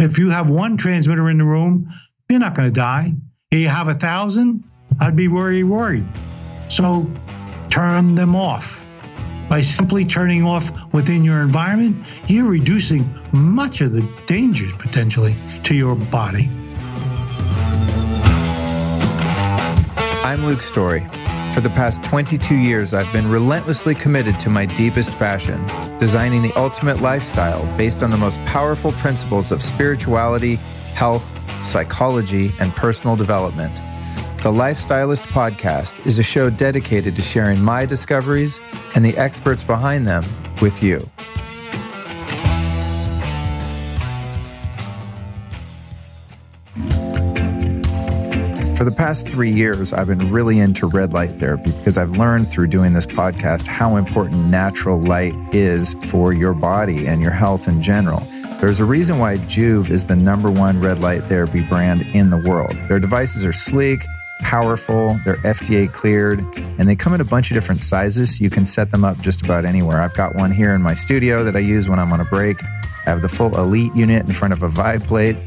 If you have one transmitter in the room, you're not going to die. If you have 1,000, I'd be worried. So turn them off. By simply turning off within your environment, you're reducing much of the dangers potentially to your body. I'm Luke Story. For the past 22 years, I've been relentlessly committed to my deepest passion, designing the ultimate lifestyle based on the most powerful principles of spirituality, health, psychology, and personal development. The Lifestylist Podcast is a show dedicated to sharing my discoveries and the experts behind them with you. For the past 3 years, I've been really into red light therapy because I've learned through doing this podcast how important natural light is for your body and your health in general. There's a reason why Joovv is the #1 red light therapy brand in the world. Their devices are sleek, powerful, they're FDA cleared, and they come in a bunch of different sizes, so you can set them up just about anywhere. I've got one here in my studio that I use when I'm on a break. I have the full Elite unit in front of a Vibe plate,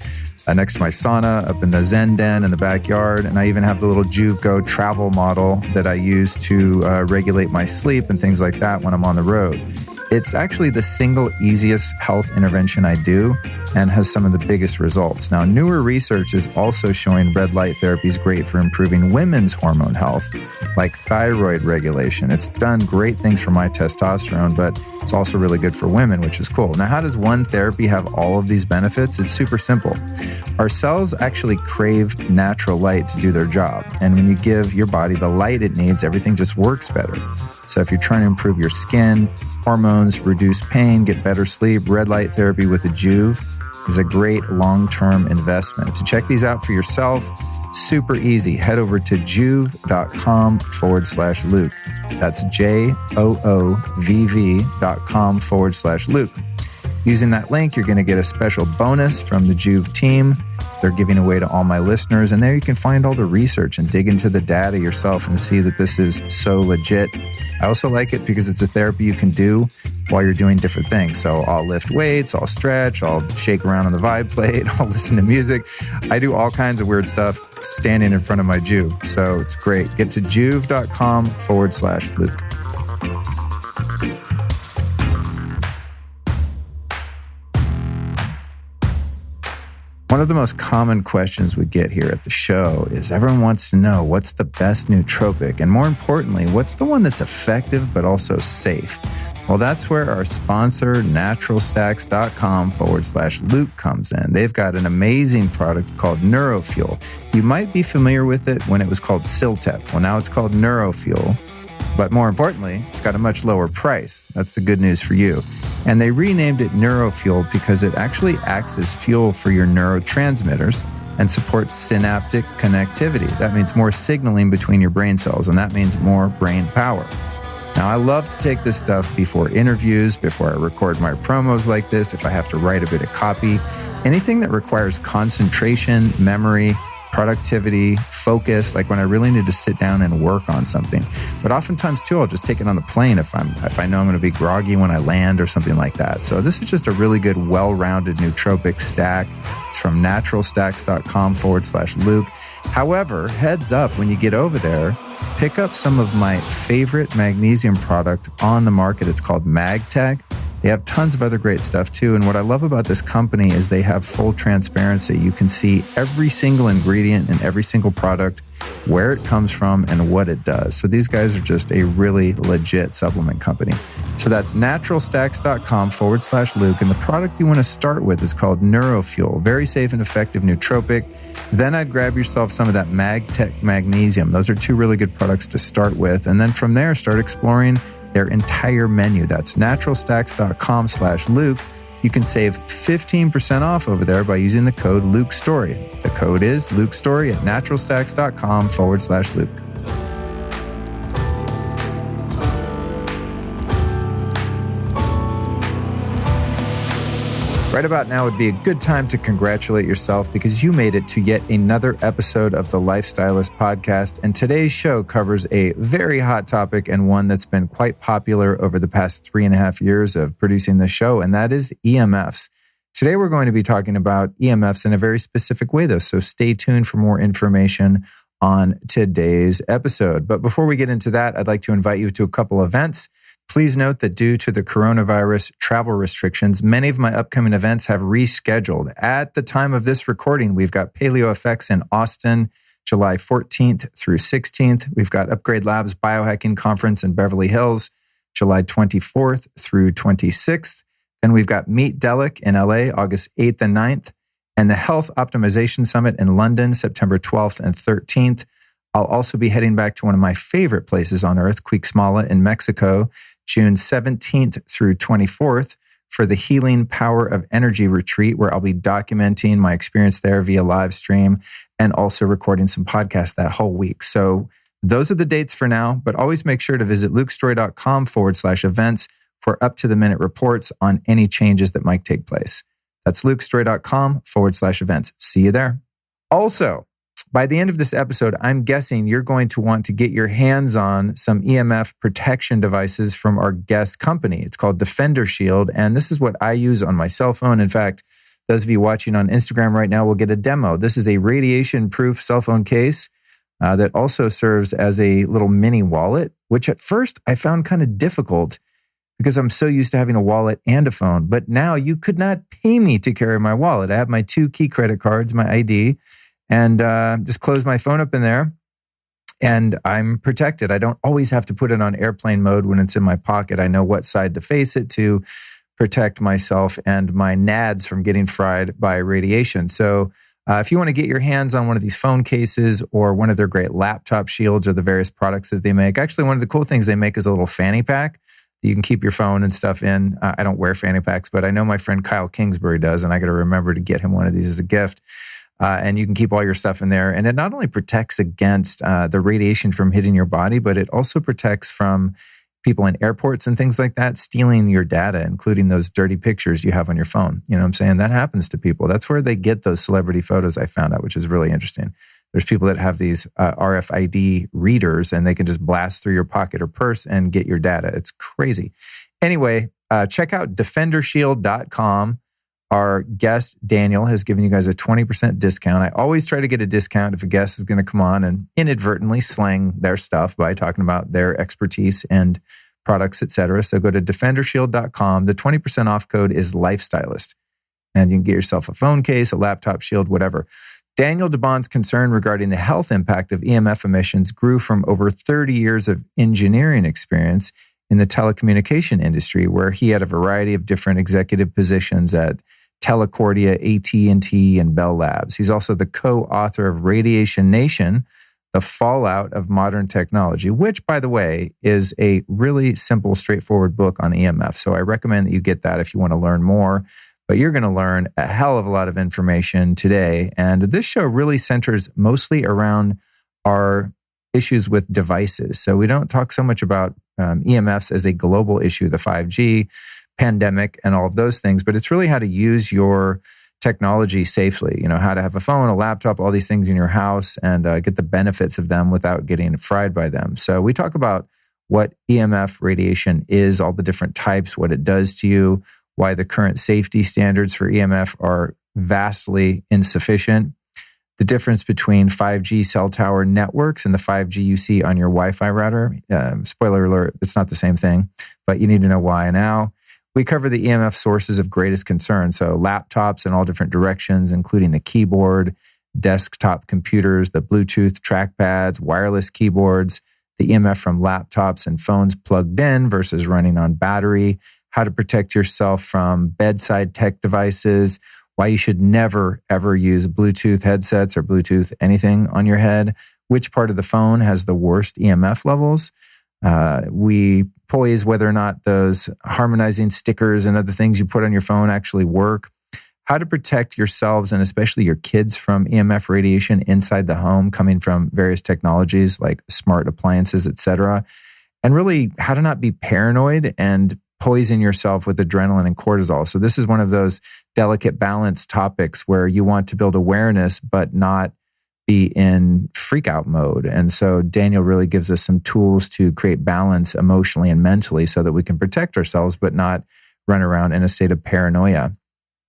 next to my sauna, up in the Zen Den in the backyard, and I even have the little Joovv Go travel model that I use to regulate my sleep and things like that when I'm on the road. It's actually the single easiest health intervention I do and has some of the biggest results. Now, newer research is also showing red light therapy is great for improving women's hormone health, like thyroid regulation. It's done great things for my testosterone, but it's also really good for women, which is cool. Now, how does one therapy have all of these benefits? It's super simple. Our cells actually crave natural light to do their job. And when you give your body the light it needs, everything just works better. So if you're trying to improve your skin, hormones, reduce pain, get better sleep, red light therapy with the Joovv is a great long-term investment. To check these out for yourself, super easy. Head over to joovv.com/Luke. That's JOOVV.com/Luke. Using that link, you're going to get a special bonus from the Joovv team. They're giving away to all my listeners, and there you can find all the research and dig into the data yourself and see that this is so legit. I also like it because it's a therapy you can do while you're doing different things. So I'll lift weights, I'll stretch, I'll shake around on the Vibe plate, I'll listen to music. I do all kinds of weird stuff standing in front of my Joovv. So it's great. Get to joovv.com/Luke. One of the most common questions we get here at the show is everyone wants to know what's the best nootropic, and more importantly, what's the one that's effective but also safe? Well, that's where our sponsor, naturalstacks.com/Luke comes in. They've got an amazing product called NeuroFuel. You might be familiar with it when it was called Siltep. Well, now it's called NeuroFuel. But more importantly, it's got a much lower price. That's the good news for you. And they renamed it NeuroFuel because it actually acts as fuel for your neurotransmitters and supports synaptic connectivity. That means more signaling between your brain cells, and that means more brain power. Now, I love to take this stuff before interviews, before I record my promos like this, if I have to write a bit of copy. Anything that requires concentration, memory, productivity, focus, like when I really need to sit down and work on something. But oftentimes too, I'll just take it on the plane if I know I'm going to be groggy when I land or something like that. So this is just a really good, well-rounded nootropic stack. It's from naturalstacks.com/Luke. However, heads up, when you get over there, pick up some of my favorite magnesium product on the market. It's called MagTech. They have tons of other great stuff too. And what I love about this company is they have full transparency. You can see every single ingredient in every single product, where it comes from and what it does. So these guys are just a really legit supplement company. So that's naturalstacks.com/Luke. And the product you want to start with is called NeuroFuel. Very safe and effective nootropic. Then I'd grab yourself some of that MagTech magnesium. Those are two really good products to start with. And then from there, start exploring their entire menu. That's naturalstacks.com/Luke. You can save 15% off over there by using the code LukeStory. The code is LukeStory at naturalstacks.com/Luke. Right about now would be a good time to congratulate yourself because you made it to yet another episode of the Lifestylist Podcast. And today's show covers a very hot topic and one that's been quite popular over the past 3.5 years of producing the show, and that is EMFs. Today, we're going to be talking about EMFs in a very specific way, though. So stay tuned for more information on today's episode. But before we get into that, I'd like to invite you to a couple events. Please note that due to the coronavirus travel restrictions, many of my upcoming events have rescheduled. At the time of this recording, we've got Paleo FX in Austin, July 14th through 16th. We've got Upgrade Labs Biohacking Conference in Beverly Hills, July 24th through 26th. Then we've got Meet Delic in LA, August 8th and 9th, and the Health Optimization Summit in London, September 12th and 13th. I'll also be heading back to one of my favorite places on earth, Cuixmala in Mexico, June 17th through 24th for the Healing Power of Energy Retreat, where I'll be documenting my experience there via live stream and also recording some podcasts that whole week. So those are the dates for now, but always make sure to visit lukestory.com/events for up-to-the-minute reports on any changes that might take place. That's lukestory.com/events. See you there. Also, by the end of this episode, I'm guessing you're going to want to get your hands on some EMF protection devices from our guest company. It's called Defender Shield, and this is what I use on my cell phone. In fact, those of you watching on Instagram right now will get a demo. This is a radiation-proof cell phone case that also serves as a little mini wallet, which at first I found kind of difficult because I'm so used to having a wallet and a phone. But now you could not pay me to carry my wallet. I have my 2 key credit cards, my ID, and just close my phone up in there, and I'm protected. I don't always have to put it on airplane mode when it's in my pocket. I know what side to face it to protect myself and my nads from getting fried by radiation. So if you want to get your hands on one of these phone cases or one of their great laptop shields or the various products that they make, actually one of the cool things they make is a little fanny pack. You can keep your phone and stuff in. I don't wear fanny packs, but I know my friend Kyle Kingsbury does, and I got to remember to get him one of these as a gift. And you can keep all your stuff in there. And it not only protects against the radiation from hitting your body, but it also protects from people in airports and things like that stealing your data, including those dirty pictures you have on your phone. You know what I'm saying? That happens to people. That's where they get those celebrity photos, I found out, which is really interesting. There's people that have these RFID readers, and they can just blast through your pocket or purse and get your data. It's crazy. Anyway, check out defendershield.com. Our guest, Daniel, has given you guys a 20% discount. I always try to get a discount if a guest is going to come on and inadvertently slang their stuff by talking about their expertise and products, etc. So go to defendershield.com. The 20% off code is Lifestylist. And you can get yourself a phone case, a laptop shield, whatever. Daniel DeBaun's concern regarding the health impact of EMF emissions grew from over 30 years of engineering experience in the telecommunication industry, where he had a variety of different executive positions at Telecordia, AT&T, and Bell Labs. He's also the co-author of Radiation Nation, The Fallout of Modern Technology, which, by the way, is a really simple, straightforward book on EMF. So I recommend that you get that if you want to learn more. But you're going to learn a hell of a lot of information today. And this show really centers mostly around our issues with devices. So we don't talk so much about EMFs as a global issue, the 5G pandemic and all of those things, but it's really how to use your technology safely, you know, how to have a phone, a laptop, all these things in your house and get the benefits of them without getting fried by them. So we talk about what EMF radiation is, all the different types, what it does to you, why the current safety standards for EMF are vastly insufficient, the difference between 5G cell tower networks and the 5G you see on your Wi-Fi router. Spoiler alert, it's not the same thing, but you need to know why now. We cover the EMF sources of greatest concern, so laptops in all different directions, including the keyboard, desktop computers, the Bluetooth trackpads, wireless keyboards, the EMF from laptops and phones plugged in versus running on battery, how to protect yourself from bedside tech devices, why you should never, ever use Bluetooth headsets or Bluetooth anything on your head, which part of the phone has the worst EMF levels. We poise whether or not those harmonizing stickers and other things you put on your phone actually work, how to protect yourselves and especially your kids from EMF radiation inside the home coming from various technologies like smart appliances, etc. And really how to not be paranoid and poison yourself with adrenaline and cortisol. So this is one of those delicate balance topics where you want to build awareness, but not be in freak out mode. And so Daniel really gives us some tools to create balance emotionally and mentally so that we can protect ourselves, but not run around in a state of paranoia.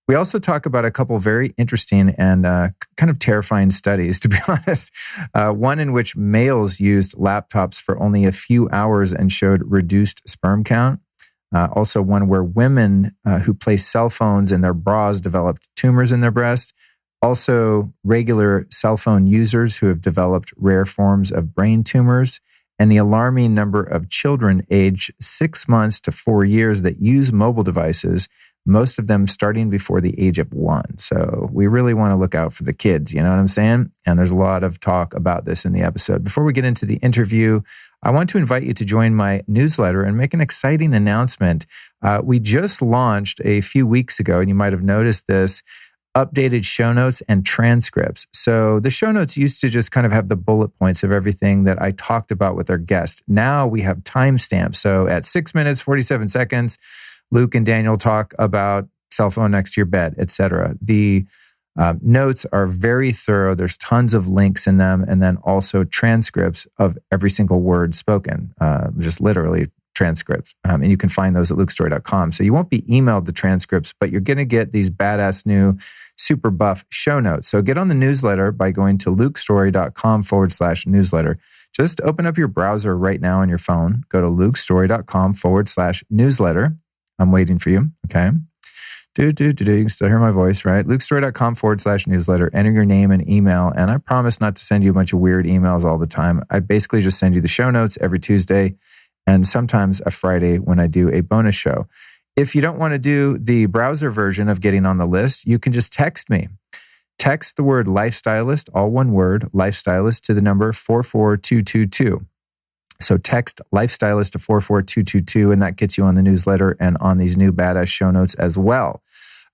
We also talk about a couple very interesting and kind of terrifying studies, to be honest. One in which males used laptops for only a few hours and showed reduced sperm count. Also one where women who placed cell phones in their bras developed tumors in their breast. Also regular cell phone users who have developed rare forms of brain tumors. And the alarming number of children aged 6 months to 4 years that use mobile devices, most of them starting before the age of 1. So we really want to look out for the kids, you know what I'm saying? And there's a lot of talk about this in the episode. Before we get into the interview, I want to invite you to join my newsletter and make an exciting announcement. We just launched a few weeks ago, and you might have noticed this, updated show notes and transcripts. So the show notes used to just kind of have the bullet points of everything that I talked about with our guest. Now we have timestamps. So at 6 minutes, 47 seconds, Luke and Daniel talk about cell phone next to your bed, etc. The notes are very thorough. There's tons of links in them, and then also transcripts of every single word spoken, just literally transcripts. And you can find those at lukestory.com. So you won't be emailed the transcripts, but you're going to get these badass new super buff show notes. So get on the newsletter by going to lukestory.com/newsletter. Just open up your browser right now on your phone. Go to lukestory.com/newsletter. I'm waiting for you. Okay. You can still hear my voice, right? lukestory.com/newsletter. Enter your name and email. And I promise not to send you a bunch of weird emails all the time. I basically just send you the show notes every Tuesday and sometimes a Friday when I do a bonus show. If you don't want to do the browser version of getting on the list, you can just text me. Text the word lifestylist, all one word, lifestylist, to the number 44222. So text lifestylist to 44222, and that gets you on the newsletter and on these new badass show notes as well.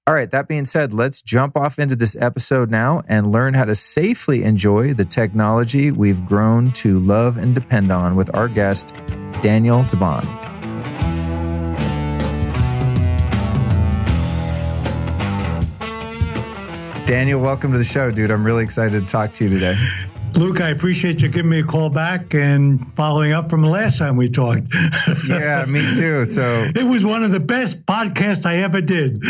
All right, that being said, let's jump off into this episode now and learn how to safely enjoy the technology we've grown to love and depend on with our guest, Daniel DeBaun. Daniel, welcome to the show, dude. I'm really excited to talk to you today. Luke, I appreciate you giving me a call back and following up from the last time we talked. Yeah, me too. So it was one of the best podcasts I ever did.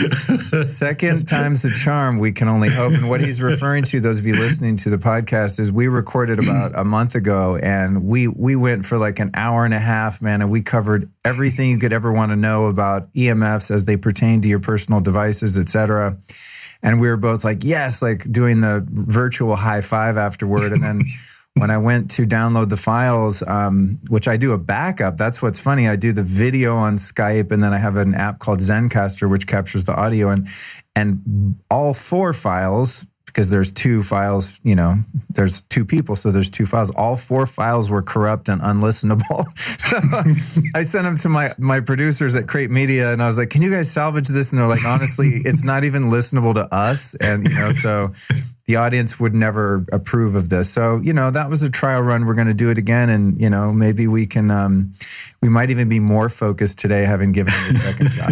Second time's a charm, we can only hope. And what he's referring to, those of you listening to the podcast, is we recorded about a month ago, and we went for like an hour and a half, man, and we covered everything you could ever want to know about EMFs as they pertain to your personal devices, et cetera. And we were both like, yes, like doing the virtual high five afterward. And then when I went to download the files, which I do a backup, that's what's funny. I do the video on Skype, and then I have an app called Zencaster, which captures the audio. And all 4 files, because there's 2 files, you know, there's 2 people, so there's 2 files. All 4 files were corrupt and unlistenable. So I sent them to my producers at Crate Media, and I was like, can you guys salvage this? And they're like, honestly, it's not even listenable to us. And, you know, so the audience would never approve of this. So, you know, that was a trial run. We're going to do it again. And, you know, maybe we can, we might even be more focused today, having given it a second shot.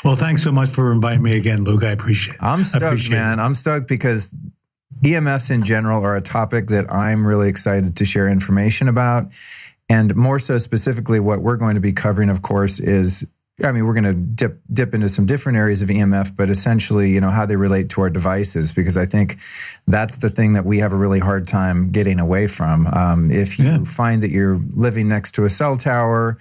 Well, thanks so much for inviting me again, Luke. I appreciate it. I'm stoked, man. I'm stoked because EMFs in general are a topic that I'm really excited to share information about. And more so specifically, what we're going to be covering, of course, is, I mean, we're going to dip into some different areas of EMF, but essentially, you know, how they relate to our devices, because I think that's the thing that we have a really hard time getting away from. If you find that you're living next to a cell tower,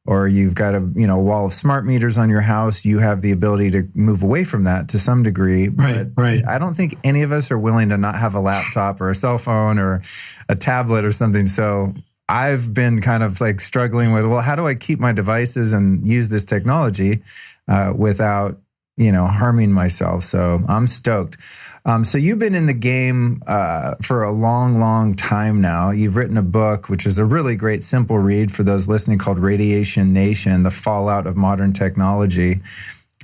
or you've got a wall of smart meters on your house, you have the ability to move away from that to some degree. Right. I don't think any of us are willing to not have a laptop or a cell phone or a tablet or something. So I've been kind of like struggling with, well, how do I keep my devices and use this technology without, harming myself? So I'm stoked. So you've been in the game for a long, long time now. You've written a book, which is a really great, simple read for those listening, called Radiation Nation, The Fallout of Modern Technology.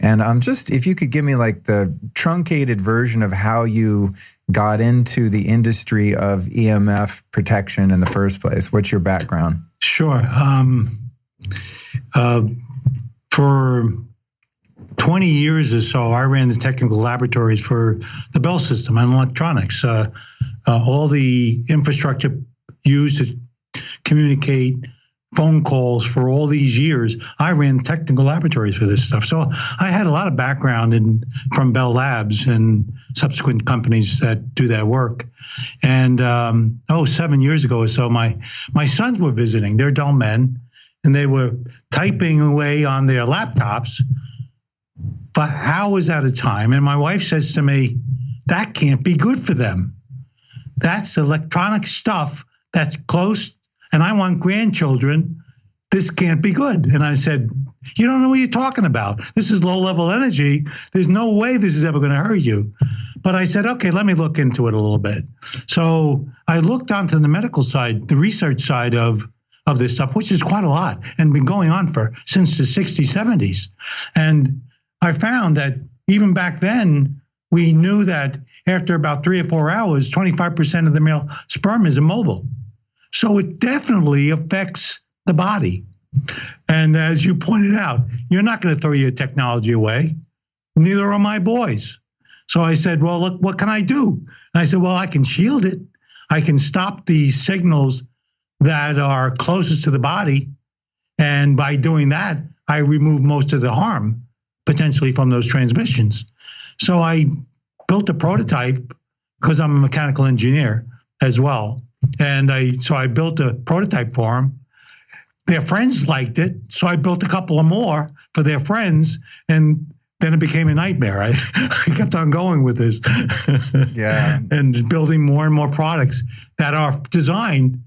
And if you could give me like the truncated version of how you got into the industry of EMF protection in the first place. What's your background? Sure. For 20 years or so, I ran the technical laboratories for the Bell system and electronics. All the infrastructure used to communicate phone calls for all these years. I ran technical laboratories for this stuff. So I had a lot of background from Bell Labs and subsequent companies that do that work. And 7 years ago or so, my sons were visiting. They're dull men, and they were typing away on their laptops for hours at a time. And my wife says to me, that can't be good for them. That's electronic stuff that's close, and I want grandchildren. This can't be good. And I said, you don't know what you're talking about. This is low-level energy. There's no way this is ever going to hurt you. But I said, okay, let me look into it a little bit. So I looked onto the medical side, the research side of this stuff, which is quite a lot and been going on since the 60s, 70s. And I found that even back then, we knew that after about 3 or 4 hours, 25% of the male sperm is immobile. So it definitely affects the body. And as you pointed out, you're not going to throw your technology away. Neither are my boys. So I said, well, look, what can I do? And I said, well, I can shield it. I can stop the signals that are closest to the body. And by doing that, I remove most of the harm potentially from those transmissions. So I built a prototype because I'm a mechanical engineer as well. And I built a prototype for them. Their friends liked it, so I built a couple of more for their friends, and then it became a nightmare. I kept on going with this, and building more and more products that are designed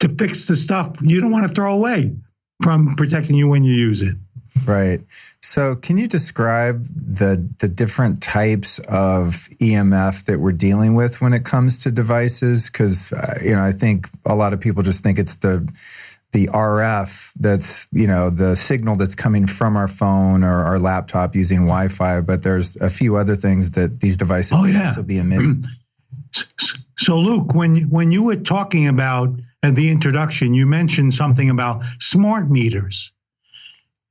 to fix the stuff you don't want to throw away from protecting you when you use it. Right. So can you describe the different types of EMF that we're dealing with when it comes to devices? Because, I think a lot of people just think it's the RF that's, the signal that's coming from our phone or our laptop using Wi-Fi, but there's a few other things that these devices can also be emitting. So Luke, when you were talking about the introduction, you mentioned something about smart meters.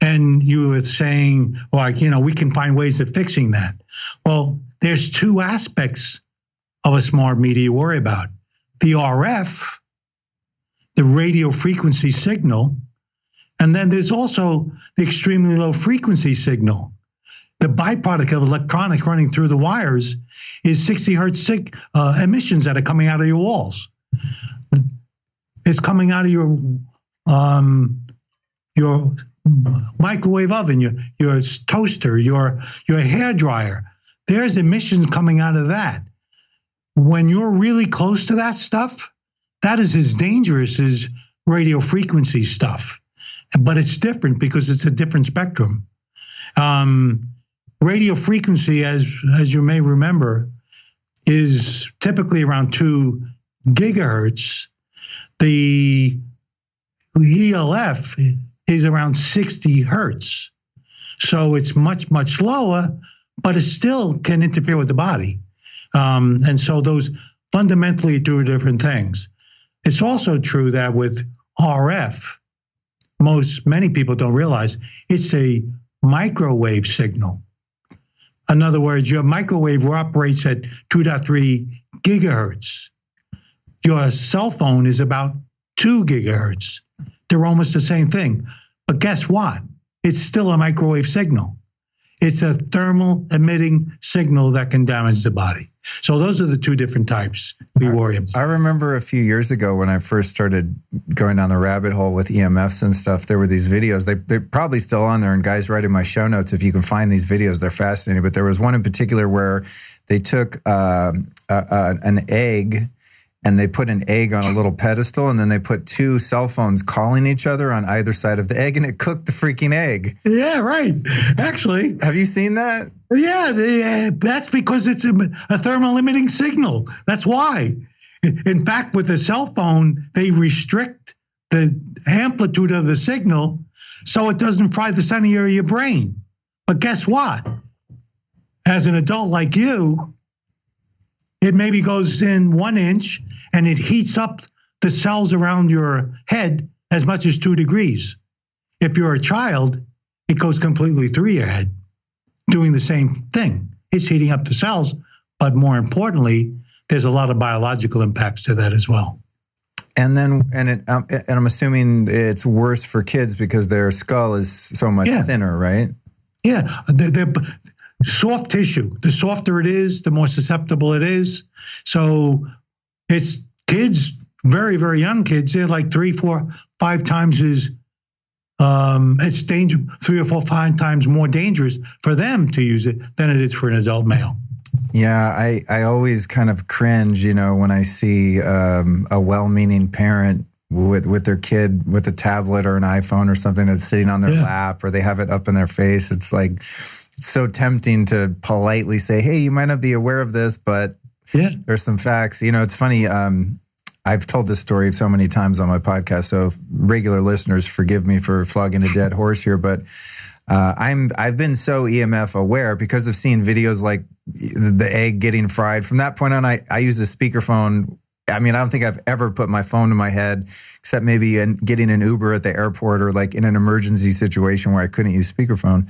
And you were saying, we can find ways of fixing that. Well, there's two aspects of a smart meter you worry about. The RF, the radio frequency signal, and then there's also the extremely low frequency signal. The byproduct of electronics running through the wires is 60 hertz emissions that are coming out of your walls. It's coming out of your microwave oven, your toaster, your hair dryer. There's emissions coming out of that. When you're really close to that stuff, that is as dangerous as radio frequency stuff. But it's different because it's a different spectrum. Radio frequency, as you may remember, is typically around 2 gigahertz. The ELF is around 60 hertz. So it's much, much lower, but it still can interfere with the body. And so those fundamentally do different things. It's also true that with RF, many people don't realize it's a microwave signal. In other words, your microwave operates at 2.3 gigahertz. Your cell phone is about 2 gigahertz. They're almost the same thing. But guess what? It's still a microwave signal. It's a thermal emitting signal that can damage the body. So those are the two different types we worry about. I remember a few years ago when I first started going down the rabbit hole with EMFs and stuff, there were these videos. They're probably still on there, and guys, write in my show notes if you can find these videos. They're fascinating. But there was one in particular where they took an egg, and they put an egg on a little pedestal, and then they put two cell phones calling each other on either side of the egg, and it cooked the freaking egg. Yeah, right. Actually. Have you seen that? Yeah, that's because it's a thermal emitting signal. That's why. In fact, with the cell phone, they restrict the amplitude of the signal so it doesn't fry the center of your brain. But guess what? As an adult like you, it maybe goes in 1 inch and it heats up the cells around your head as much as 2 degrees. If you're a child, it goes completely through your head, doing the same thing. It's heating up the cells, but more importantly, there's a lot of biological impacts to that as well. And I'm assuming it's worse for kids because their skull is so much thinner, right? Yeah, they're soft tissue. The softer it is, the more susceptible it is. So it's kids, very, very young kids. They're like 3, 4, 5 times as it's 3 or 4, 5 times more dangerous for them to use it than it is for an adult male. Yeah, I always kind of cringe, when I see a well-meaning parent with their kid with a tablet or an iPhone or something that's sitting on their lap, or they have it up in their face. It's like, it's so tempting to politely say, hey, you might not be aware of this, but there's some facts. It's funny. I've told this story so many times on my podcast, so regular listeners, forgive me for flogging a dead horse here, but I've been so EMF aware because of seeing videos like the egg getting fried. From that point on, I use a speakerphone. I mean, I don't think I've ever put my phone to my head, except maybe getting an Uber at the airport or like in an emergency situation where I couldn't use speakerphone.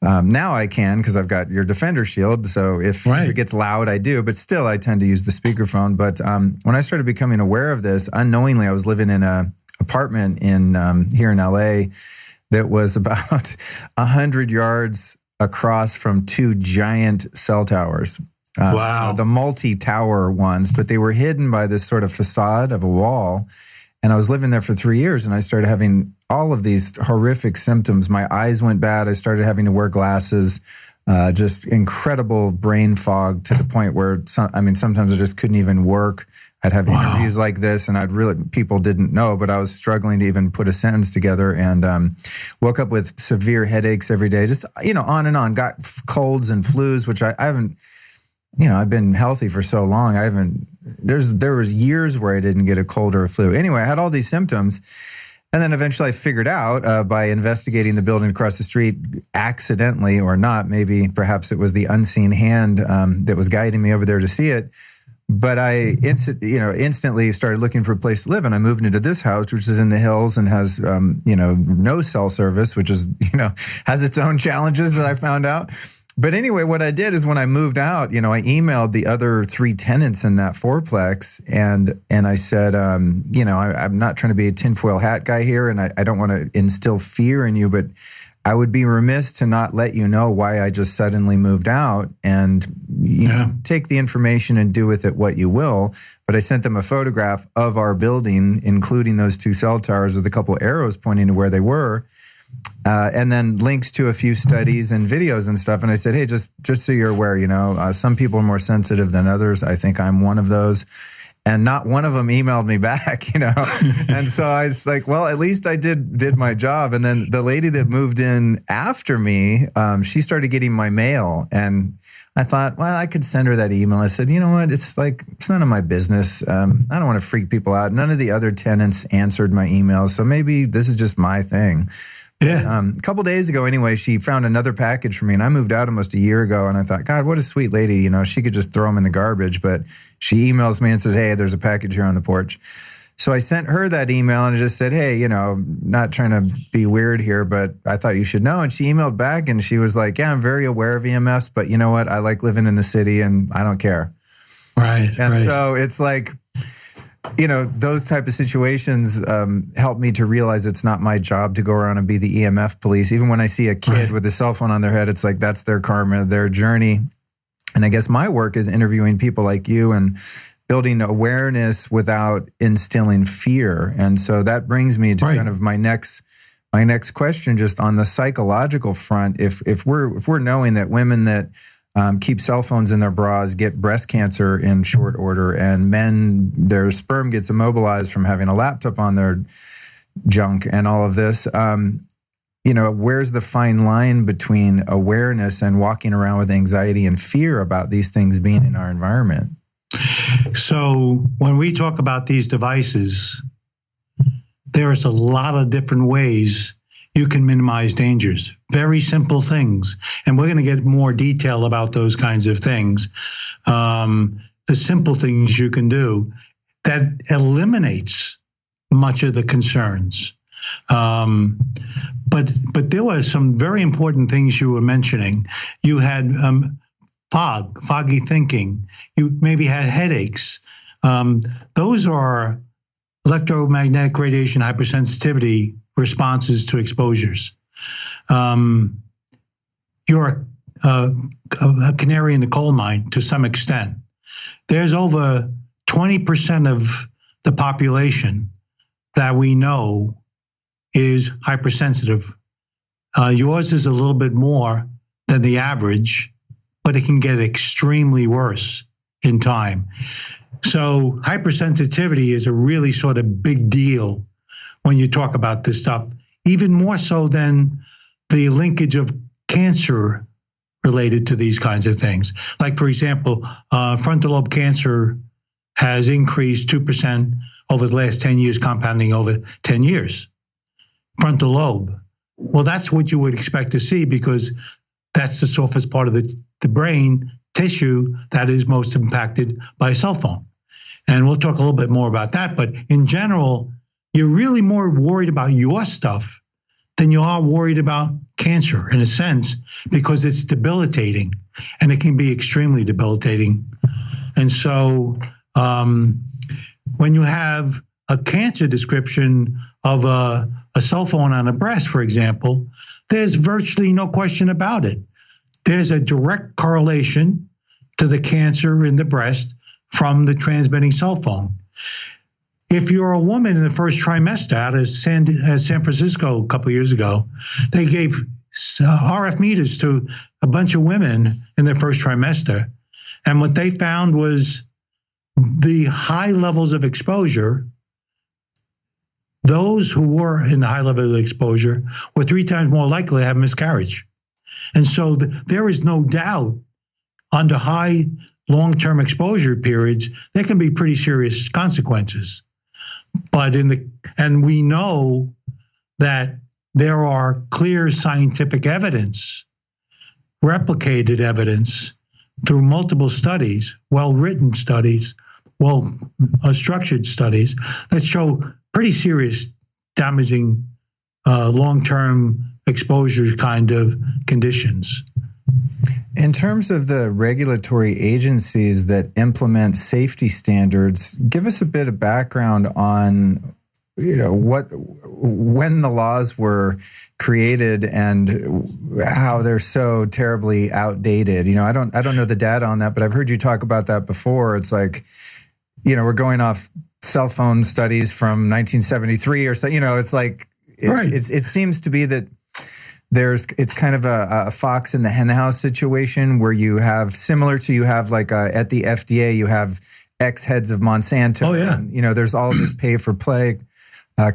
Now I can because I've got your Defender Shield. So if it gets loud, I do. But still, I tend to use the speakerphone. But when I started becoming aware of this, unknowingly, I was living in an apartment here in LA that was about 100 yards across from 2 giant cell towers. Wow. The multi-tower ones, but they were hidden by this sort of facade of a wall. And I was living there for 3 years, and I started having all of these horrific symptoms. My eyes went bad. I started having to wear glasses, just incredible brain fog to the point where, sometimes I just couldn't even work. I'd have interviews like this, and people didn't know, but I was struggling to even put a sentence together, and woke up with severe headaches every day, just, on and on. Got colds and flus, which I haven't, I've been healthy for so long. There was years where I didn't get a cold or a flu. Anyway, I had all these symptoms. And then eventually I figured out by investigating the building across the street, accidentally or not, perhaps it was the unseen hand that was guiding me over there to see it. But I instantly started looking for a place to live, and I moved into this house, which is in the hills and has no cell service, which is has its own challenges that I found out. But anyway, what I did is when I moved out, I emailed the other 3 tenants in that fourplex, and I said, I'm not trying to be a tinfoil hat guy here, and I don't want to instill fear in you, but I would be remiss to not let you know why I just suddenly moved out, and take the information and do with it what you will. But I sent them a photograph of our building, including those 2 cell towers with a couple of arrows pointing to where they were. And then links to a few studies and videos and stuff. And I said, hey, just so you're aware, some people are more sensitive than others. I think I'm one of those. And not one of them emailed me back, And so I was like, well, at least I did my job. And then the lady that moved in after me, she started getting my mail. And I thought, well, I could send her that email. I said, you know what? It's none of my business. I don't want to freak people out. None of the other tenants answered my emails. So maybe this is just my thing. Yeah. A couple days ago, anyway, she found another package for me, and I moved out almost a year ago, and I thought, God, what a sweet lady. She could just throw them in the garbage, but she emails me and says, hey, there's a package here on the porch. So I sent her that email and I just said, hey, not trying to be weird here, but I thought you should know. And she emailed back and she was like, yeah, I'm very aware of EMFs, but you know what? I like living in the city and I don't care. Right. And so it's like, those type of situations help me to realize it's not my job to go around and be the EMF police. Even when I see a kid with a cell phone on their head, it's like that's their karma, their journey. And I guess my work is interviewing people like you and building awareness without instilling fear. And so that brings me to kind of my next question, just on the psychological front. If we're knowing that women that keep cell phones in their bras get breast cancer in short order, and men, their sperm gets immobilized from having a laptop on their junk and all of this, where's the fine line between awareness and walking around with anxiety and fear about these things being in our environment? So when we talk about these devices, there's a lot of different ways you can minimize dangers. Very simple things. And we're going to get more detail about those kinds of things. The simple things you can do that eliminates much of the concerns. But there were some very important things you were mentioning. You had foggy thinking. You maybe had headaches. Those are electromagnetic radiation hypersensitivity responses to exposures. You're a canary in the coal mine to some extent. There's over 20% of the population that we know is hypersensitive. Yours is a little bit more than the average, but it can get extremely worse in time. So hypersensitivity is a really sort of big deal when you talk about this stuff, even more so than the linkage of cancer related to these kinds of things. Like, for example, frontal lobe cancer has increased 2% over the last 10 years, compounding over 10 years. Frontal lobe. Well, that's what you would expect to see because that's the softest part of the brain tissue that is most impacted by a cell phone. And we'll talk a little bit more about that. But in general, you're really more worried about your stuff than you are worried about cancer, in a sense, because it's debilitating, and it can be extremely debilitating. And so when you have a cancer description of a cell phone on a breast, for example, there's virtually no question about it. There's a direct correlation to the cancer in the breast from the transmitting cell phone. If you're a woman in the first trimester, out of San Francisco a couple of years ago, they gave RF meters to a bunch of women in their first trimester. And what they found was the high levels of exposure, those who were in the high level of exposure were 3 times more likely to have miscarriage. And so there is no doubt under high long-term exposure periods, there can be pretty serious consequences. But and we know that there are clear scientific evidence, replicated evidence through multiple studies, well-written studies, well-structured studies that show pretty serious damaging long-term exposure kind of conditions. In terms of the regulatory agencies that implement safety standards, give us a bit of background on, when the laws were created and how they're so terribly outdated. I don't know the data on that, but I've heard you talk about that before. It's like, we're going off cell phone studies from 1973 or so. It's like right. It seems to be that it's kind of a fox in the henhouse situation where you have like at the FDA, you have ex-heads of Monsanto. Oh, yeah. And, there's all of this pay for play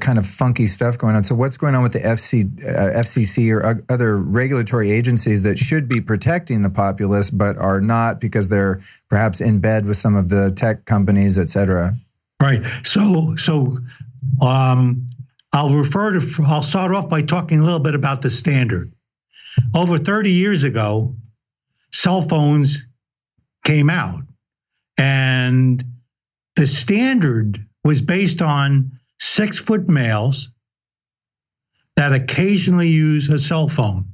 kind of funky stuff going on. So what's going on with the FCC or other regulatory agencies that should be protecting the populace but are not because they're perhaps in bed with some of the tech companies, et cetera? Right. So I'll start off by talking a little bit about the standard. Over 30 years ago, cell phones came out, and the standard was based on 6-foot males that occasionally use a cell phone.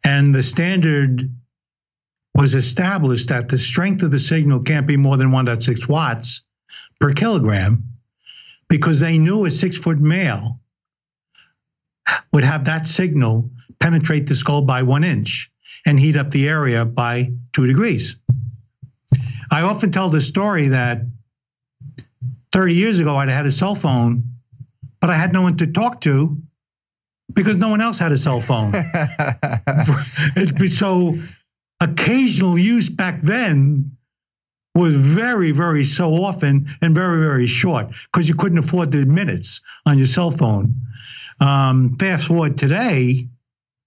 And the standard was established that the strength of the signal can't be more than 1.6 watts per kilogram, because they knew a 6-foot male would have that signal penetrate the skull by 1 inch and heat up the area by 2 degrees. I often tell the story that 30 years ago, I'd had a cell phone, but I had no one to talk to because no one else had a cell phone. So occasional use back then was very, very so often and very, very short because you couldn't afford the minutes on your cell phone. Fast forward today,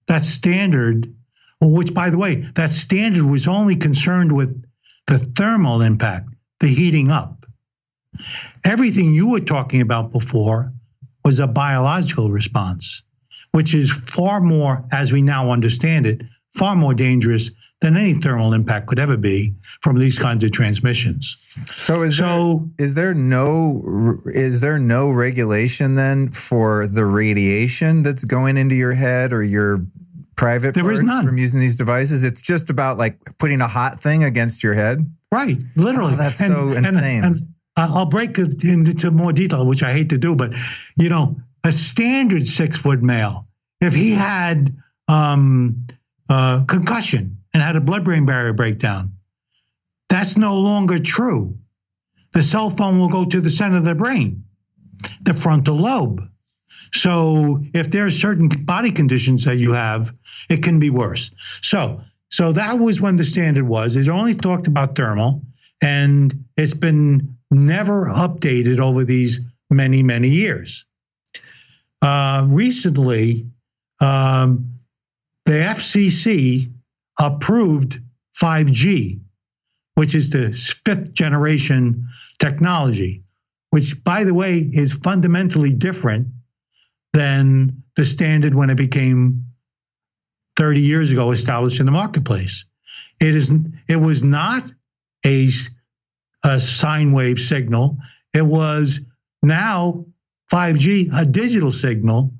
that standard, which, by the way, that standard was only concerned with the thermal impact, the heating up. Everything you were talking about before was a biological response, which is far more, as we now understand it, far more dangerous than any thermal impact could ever be from these kinds of transmissions. So is there no regulation then for the radiation that's going into your head or your private parts from using these devices? It's just about like putting a hot thing against your head? Right, literally. Oh, that's so insane. And I'll break it into more detail, which I hate to do, but a standard 6-foot male, if he had concussion and had a blood-brain barrier breakdown, that's no longer true. The cell phone will go to the center of the brain, the frontal lobe. So if there are certain body conditions that you have, it can be worse. So that was when the standard was. It only talked about thermal, and it's been never updated over these many, many years. Recently, the FCC approved 5G, which is the 5th generation technology, which, by the way, is fundamentally different than the standard when it became 30 years ago established in the marketplace. It was not a sine wave signal. It was now 5G, a digital signal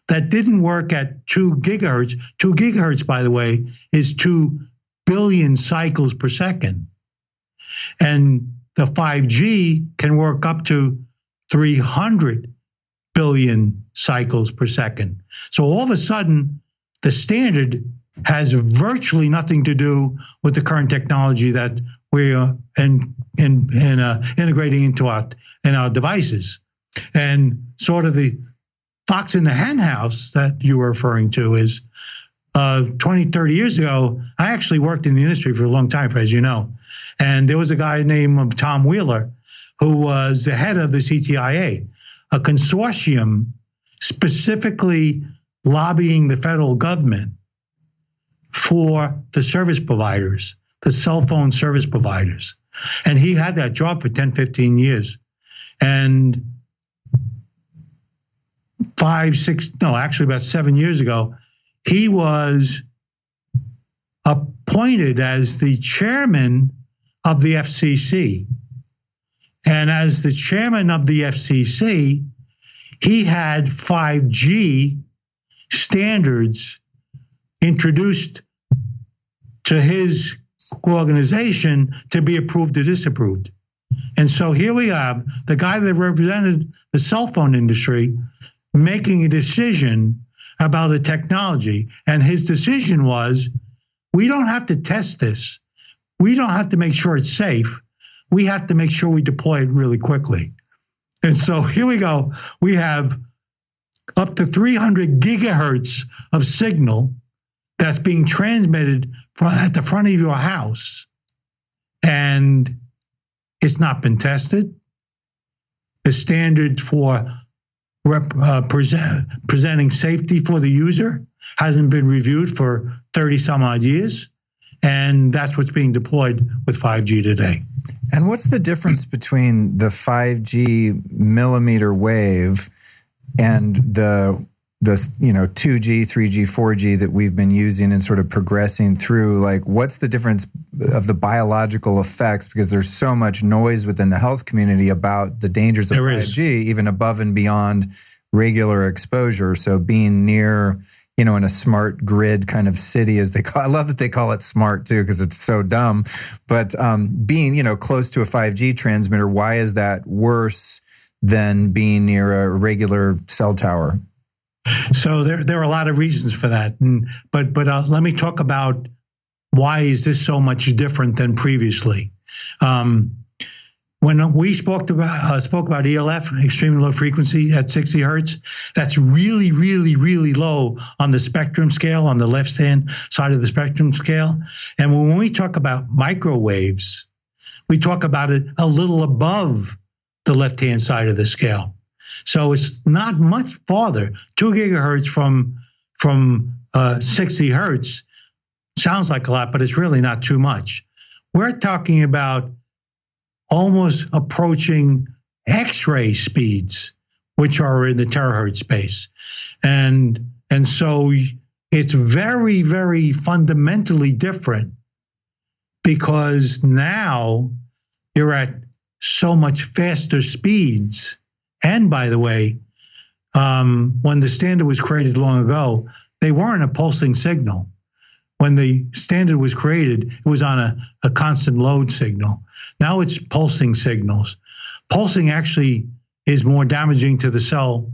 that didn't work at 2 gigahertz. 2 gigahertz, by the way, is 2 billion cycles per second. And the 5G can work up to 300 billion cycles per second. So all of a sudden, the standard has virtually nothing to do with the current technology that we are integrating into our devices. And sort of the fox in the hen house that you were referring to is 20, 30 years ago, I actually worked in the industry for a long time, as you know. And there was a guy named Tom Wheeler who was the head of the CTIA, a consortium specifically lobbying the federal government for the service providers, the cell phone service providers. And he had that job for 10, 15 years. And about 7 years ago, he was appointed as the chairman of the FCC. And as the chairman of the FCC, he had 5G standards introduced to his organization to be approved or disapproved. And so here we have the guy that represented the cell phone industry making a decision about a technology. And his decision was, we don't have to test this. We don't have to make sure it's safe. We have to make sure we deploy it really quickly. And so here we go. We have up to 300 gigahertz of signal that's being transmitted at the front of your house. And it's not been tested. The standard for presenting safety for the user hasn't been reviewed for 30 some odd years. And that's what's being deployed with 5G today. And what's the difference between the 5G millimeter wave and the 2G, 3G, 4G that we've been using and sort of progressing through? Like, what's the difference of the biological effects? Because there's so much noise within the health community about the dangers of 5G, even above and beyond regular exposure. So being near, in a smart grid kind of city, as they call it. I love that they call it smart too, because it's so dumb. But being, close to a 5G transmitter, why is that worse than being near a regular cell tower? So there are a lot of reasons for that. But let me talk about why is this so much different than previously. When we spoke about ELF, extremely low frequency at 60 hertz, that's really, really, really low on the spectrum scale, on the left-hand side of the spectrum scale. And when we talk about microwaves, we talk about it a little above the left-hand side of the scale. So it's not much farther. 2 gigahertz from 60 hertz sounds like a lot, but it's really not too much. We're talking about almost approaching X-ray speeds, which are in the terahertz space. And so it's very, very fundamentally different, because now you're at so much faster speeds. And by the way, when the standard was created long ago, they weren't a pulsing signal. When the standard was created, it was on a constant load signal. Now it's pulsing signals. pulsing actually is more damaging to the cell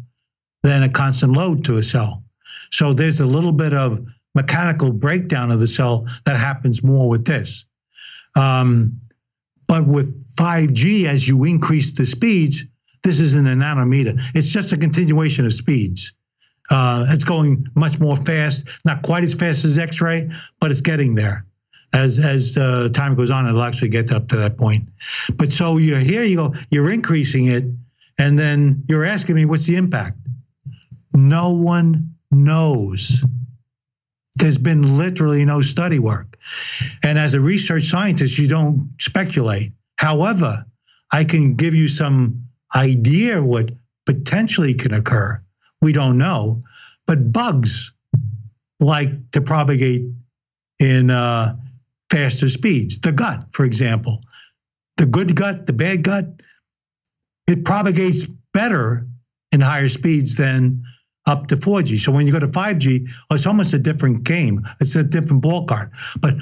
than a constant load to a cell. So there's a little bit of mechanical breakdown of the cell that happens more with this. But with 5G, as you increase the speeds, this isn't a nanometer. It's just a continuation of speeds. It's going much more fast, not quite as fast as X-ray, but it's getting there. As time goes on, it'll actually get up to that point. But so you're here, you go, you're increasing it, and then you're asking me, what's the impact? No one knows. There's been literally no study work. And as a research scientist, you don't speculate. However, I can give you some idea what potentially can occur. We don't know. But bugs like to propagate in faster speeds. The gut, for example. The good gut, the bad gut, it propagates better in higher speeds than up to 4G. So when you go to 5G, it's almost a different game. It's a different ball card. But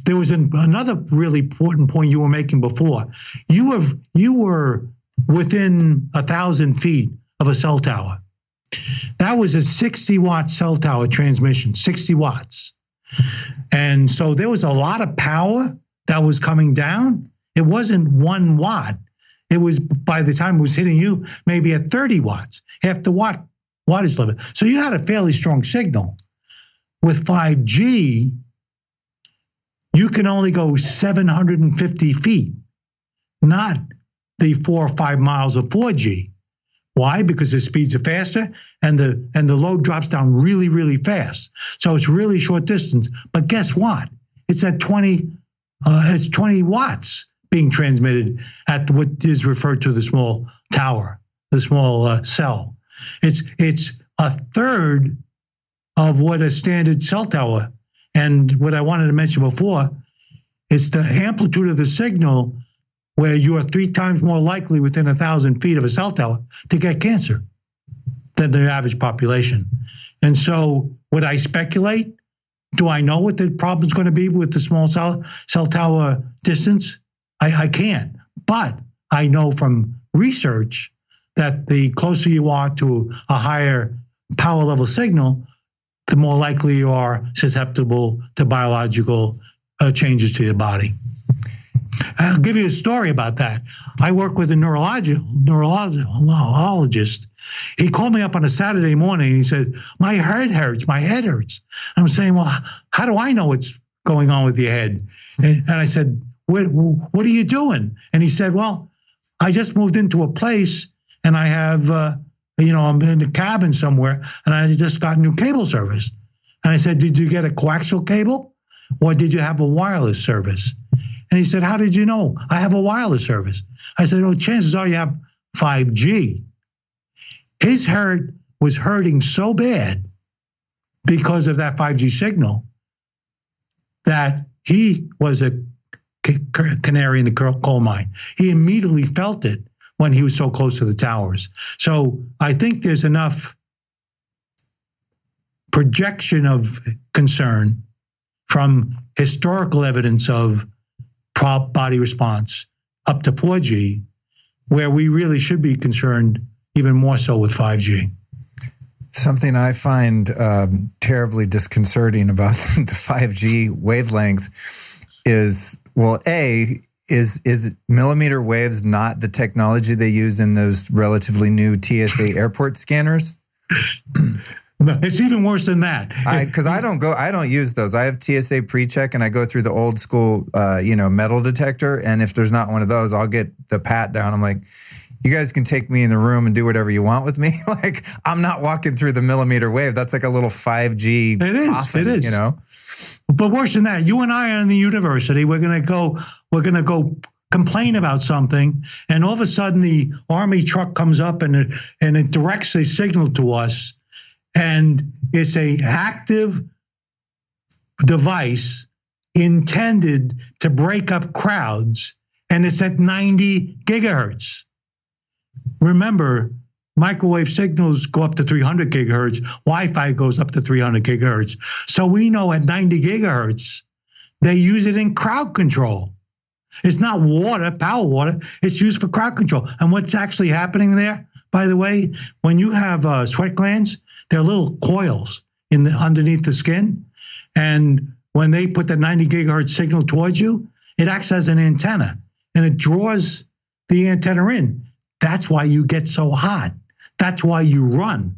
there was another really important point you were making before. You were within 1,000 feet of a cell tower. That was a 60-watt cell tower transmission, 60 watts. And so there was a lot of power that was coming down. It wasn't 1 watt. It was, by the time it was hitting you, maybe at 30 watts, half the wattage limit. So you had a fairly strong signal. With 5G, you can only go 750 feet, not the 4 or 5 miles of 4G. Why? Because the speeds are faster and the load drops down really, really fast. So it's really short distance. But guess what? It's at 20 watts being transmitted at what is referred to the small tower, the small cell. It's a third of what a standard cell tower. And what I wanted to mention before, it's the amplitude of the signal where you are 3 times more likely within 1,000 feet of a cell tower to get cancer than the average population. And so would I speculate? Do I know what the problem's going to be with the small cell tower distance? I can't. But I know from research that the closer you are to a higher power level signal, the more likely you are susceptible to biological changes to your body. I'll give you a story about that. I work with a neurologist. He called me up on a Saturday morning and he said, my head hurts. I'm saying, well, how do I know what's going on with your head? And I said, what are you doing? And he said, well, I just moved into a place and I have, I'm in a cabin somewhere and I just got new cable service. And I said, did you get a coaxial cable or did you have a wireless service? And he said, how did you know? I have a wireless service. I said, oh, chances are you have 5G. His heart was hurting so bad because of that 5G signal that he was a canary in the coal mine. He immediately felt it when he was so close to the towers. So I think there's enough projection of concern from historical evidence of body response up to 4G, where we really should be concerned even more so with 5G. Something I find terribly disconcerting about the 5G wavelength is, well, is millimeter waves not the technology they use in those relatively new TSA airport scanners? No, it's even worse than that. Because I don't use those. I have TSA pre-check and I go through the old school, metal detector. And if there's not one of those, I'll get the pat down. I'm like, you guys can take me in the room and do whatever you want with me. Like, I'm not walking through the millimeter wave. That's like a little 5G. It is. But worse than that, you and I are in the university. We're gonna go complain about something, and all of a sudden the Army truck comes up and it directs a signal to us. And it's an active device intended to break up crowds, and it's at 90 gigahertz. Remember, microwave signals go up to 300 gigahertz. Wi-Fi goes up to 300 gigahertz. So we know at 90 gigahertz, they use it in crowd control. It's not water, power water. It's used for crowd control. And what's actually happening there, by the way, when you have sweat glands, they're little coils underneath the skin. And when they put the 90 gigahertz signal towards you, it acts as an antenna and it draws the antenna in. That's why you get so hot. That's why you run.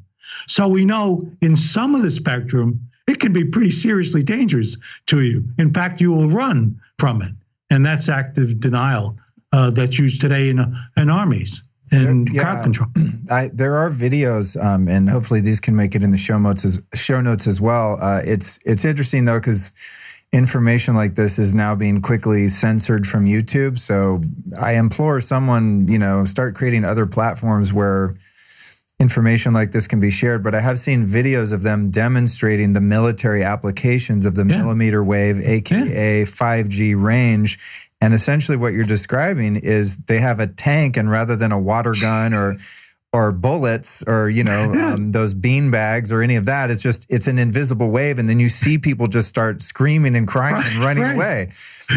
So we know in some of the spectrum, it can be pretty seriously dangerous to you. In fact, you will run from it. And that's active denial that's used today in armies and crowd control. There are videos, and hopefully these can make it in the show notes as well. It's interesting, though, because information like this is now being quickly censored from YouTube. So I implore someone, start creating other platforms where information like this can be shared. But I have seen videos of them demonstrating the military applications of the millimeter wave, aka 5G range. And essentially what you're describing is they have a tank, and rather than a water gun or bullets or, those bean bags or any of that, it's an invisible wave. And then you see people just start screaming and crying and running away.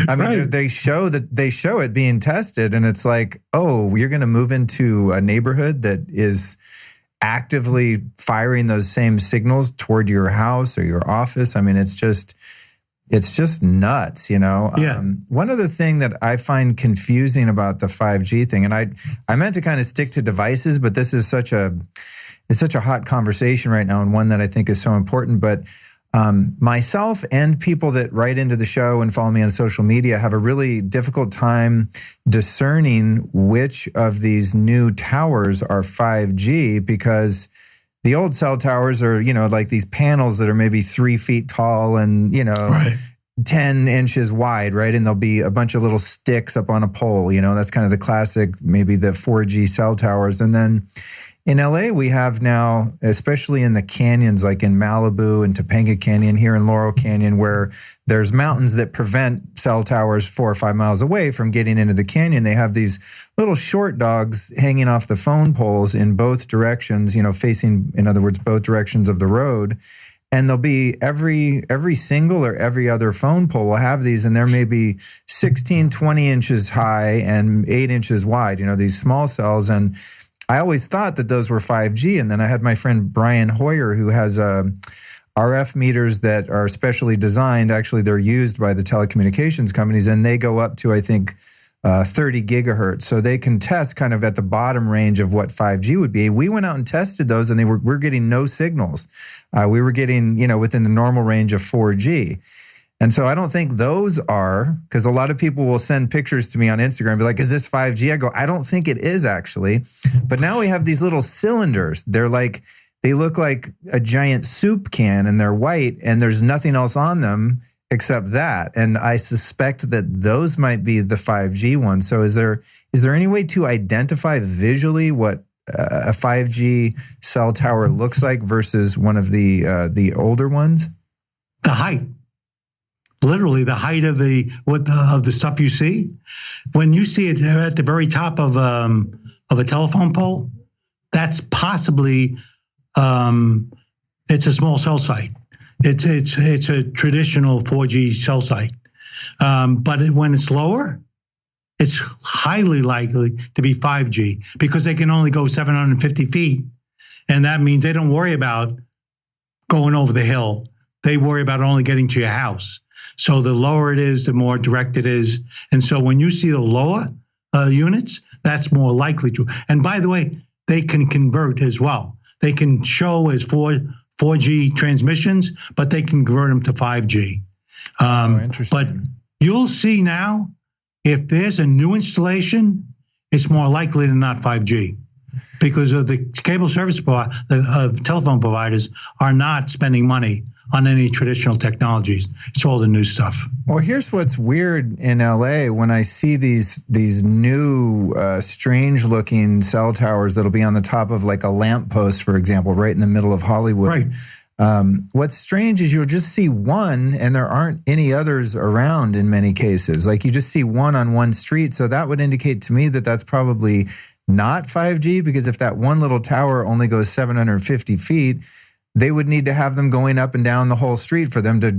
I mean, they show it being tested, and it's like, oh, you're going to move into a neighborhood that is actively firing those same signals toward your house or your office. I mean, it's just nuts, Yeah. One other thing that I find confusing about the 5G thing, and I meant to kind of stick to devices, but this is such a hot conversation right now, and one that I think is so important. But myself and people that write into the show and follow me on social media have a really difficult time discerning which of these new towers are 5G, because the old cell towers are, like these panels that are maybe 3 feet tall and, 10 inches wide, right? And there'll be a bunch of little sticks up on a pole, that's kind of the classic, maybe the 4G cell towers. And then in LA, we have now, especially in the canyons, like in Malibu and Topanga Canyon, here in Laurel Canyon, where there's mountains that prevent cell towers 4 or 5 miles away from getting into the canyon. They have these little short dogs hanging off the phone poles in both directions, facing, in other words, both directions of the road. And there'll be every single or every other phone pole will have these, and they're maybe 16, 20 inches high and 8 inches wide, these small cells. And I always thought that those were 5G. And then I had my friend Brian Hoyer, who has RF meters that are specially designed. Actually, they're used by the telecommunications companies, and they go up to, I think, 30 gigahertz. So they can test kind of at the bottom range of what 5G would be. We went out and tested those, and we're getting no signals. We were getting, within the normal range of 4G. And so I don't think those are, because a lot of people will send pictures to me on Instagram and be like, is this 5G? I go, I don't think it is actually. But now we have these little cylinders. They look like a giant soup can, and they're white, and there's nothing else on them except that. And I suspect that those might be the 5G ones. So is there any way to identify visually what a 5G cell tower looks like versus one of the older ones? The height. Literally the height of the stuff you see. When you see it at the very top of a telephone pole, that's possibly it's a small cell site. It's a traditional 4G cell site. But when it's lower, it's highly likely to be 5G, because they can only go 750 feet. And that means they don't worry about going over the hill. They worry about only getting to your house. So the lower it is, the more direct it is. And so when you see the lower units, that's more likely to. And by the way, they can convert as well. They can show as 4G transmissions, but they can convert them to 5G. Interesting. But you'll see now, if there's a new installation, it's more likely than not 5G, because of the cable service telephone providers are not spending money on any traditional technologies. It's all the new stuff. Well, here's what's weird in LA when I see these new strange looking cell towers that'll be on the top of like a lamppost, for example, right in the middle of Hollywood. Right. What's strange is you'll just see one and there aren't any others around in many cases. Like you just see one on one street. So that would indicate to me that that's probably not 5G, because if that one little tower only goes 750 feet, they would need to have them going up and down the whole street for them to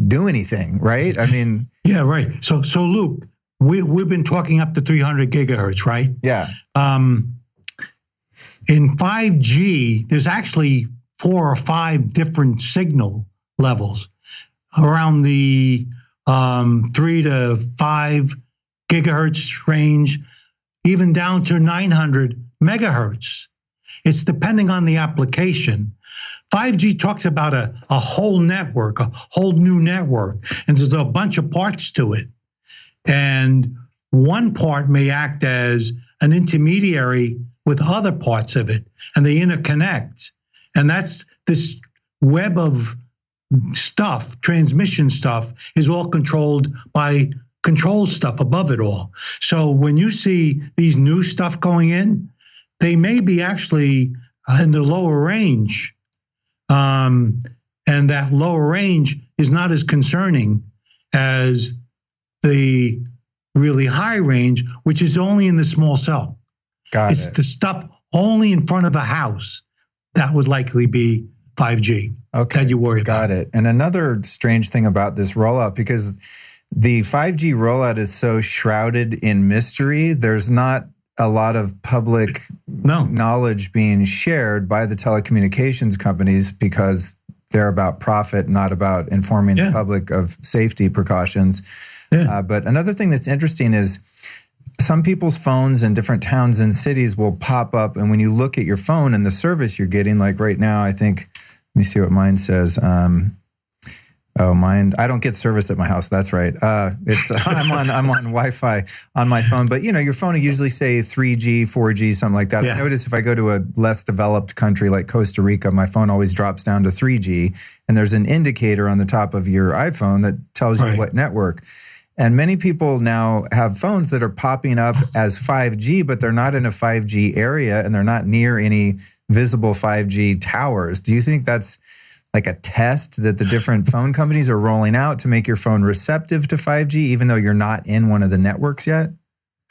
do anything, right? I mean, yeah, right. So Luke, we've been talking up to 300 gigahertz, right? Yeah. In 5G, there's actually 4 or 5 different signal levels around the 3 to 5 gigahertz range, even down to 900 megahertz. It's depending on the application. 5G talks about a whole network, a whole new network, and there's a bunch of parts to it. And one part may act as an intermediary with other parts of it, and they interconnect. And that's this web of stuff, transmission stuff, is all controlled by control stuff above it all. So when you see these new stuff going in, they may be actually in the lower range. And that lower range is not as concerning as the really high range, which is only in the small cell. It's the stuff only in front of a house that would likely be 5G. Okay, that you worry about. Got it. And another strange thing about this rollout, because the 5G rollout is so shrouded in mystery, there's not a lot of public knowledge being shared by the telecommunications companies because they're about profit, not about informing the public of safety precautions. Yeah. But another thing that's interesting is some people's phones in different towns and cities will pop up. And when you look at your phone and the service you're getting, like right now, I think, let me see what mine says. Mine, I don't get service at my house. That's right. I'm on Wi-Fi on my phone, but your phone will usually say 3G, 4G, something like that. Yeah. I notice if I go to a less developed country like Costa Rica, my phone always drops down to 3G, and there's an indicator on the top of your iPhone that tells you what network. And many people now have phones that are popping up as 5G, but they're not in a 5G area and they're not near any visible 5G towers. Do you think that's like a test that the different phone companies are rolling out to make your phone receptive to 5G, even though you're not in one of the networks yet?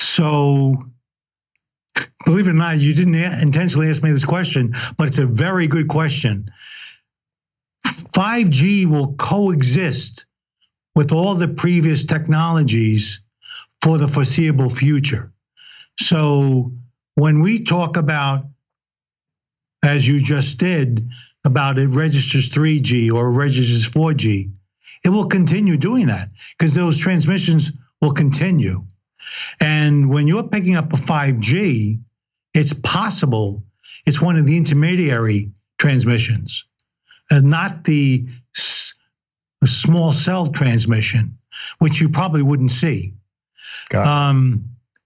So, believe it or not, you didn't intentionally ask me this question, but it's a very good question. 5G will coexist with all the previous technologies for the foreseeable future. So when we talk about, as you just did, about it registers 3G or registers 4G, it will continue doing that because those transmissions will continue. And when you're picking up a 5G, it's possible it's one of the intermediary transmissions, and not the small cell transmission, which you probably wouldn't see.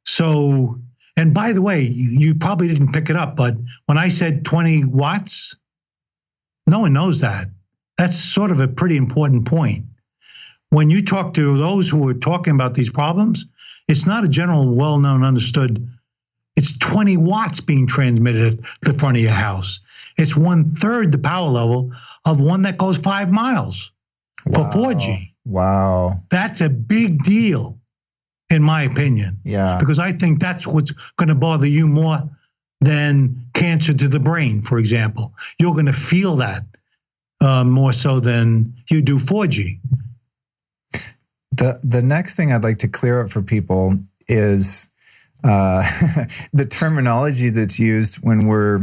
So, and by the way, you probably didn't pick it up, but when I said 20 watts, no one knows that. That's sort of a pretty important point. When you talk to those who are talking about these problems, it's not a general, well-known, understood. It's 20 watts being transmitted at the front of your house. It's 1/3 the power level of one that goes 5 miles. For 4G. Wow. That's a big deal, in my opinion. Yeah. Because I think that's what's going to bother you more than cancer to the brain, for example. You're going to feel that more so than you do 4G. The next thing I'd like to clear up for people is the terminology that's used when we're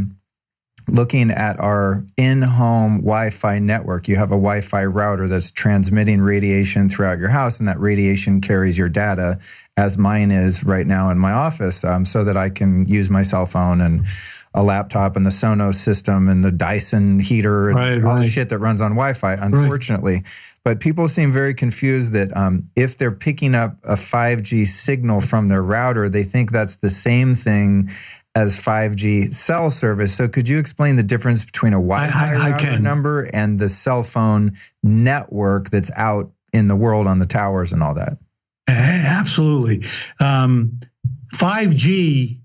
looking at our in-home Wi-Fi network. You have a Wi-Fi router that's transmitting radiation throughout your house, and that radiation carries your data, as mine is right now in my office, so that I can use my cell phone and a laptop and the Sonos system and the Dyson heater and all the shit that runs on Wi-Fi, unfortunately. Right. But people seem very confused that if they're picking up a 5G signal from their router, they think that's the same thing as 5G cell service. So could you explain the difference between a Wi-Fi router number and the cell phone network that's out in the world on the towers and all that? Absolutely. 5G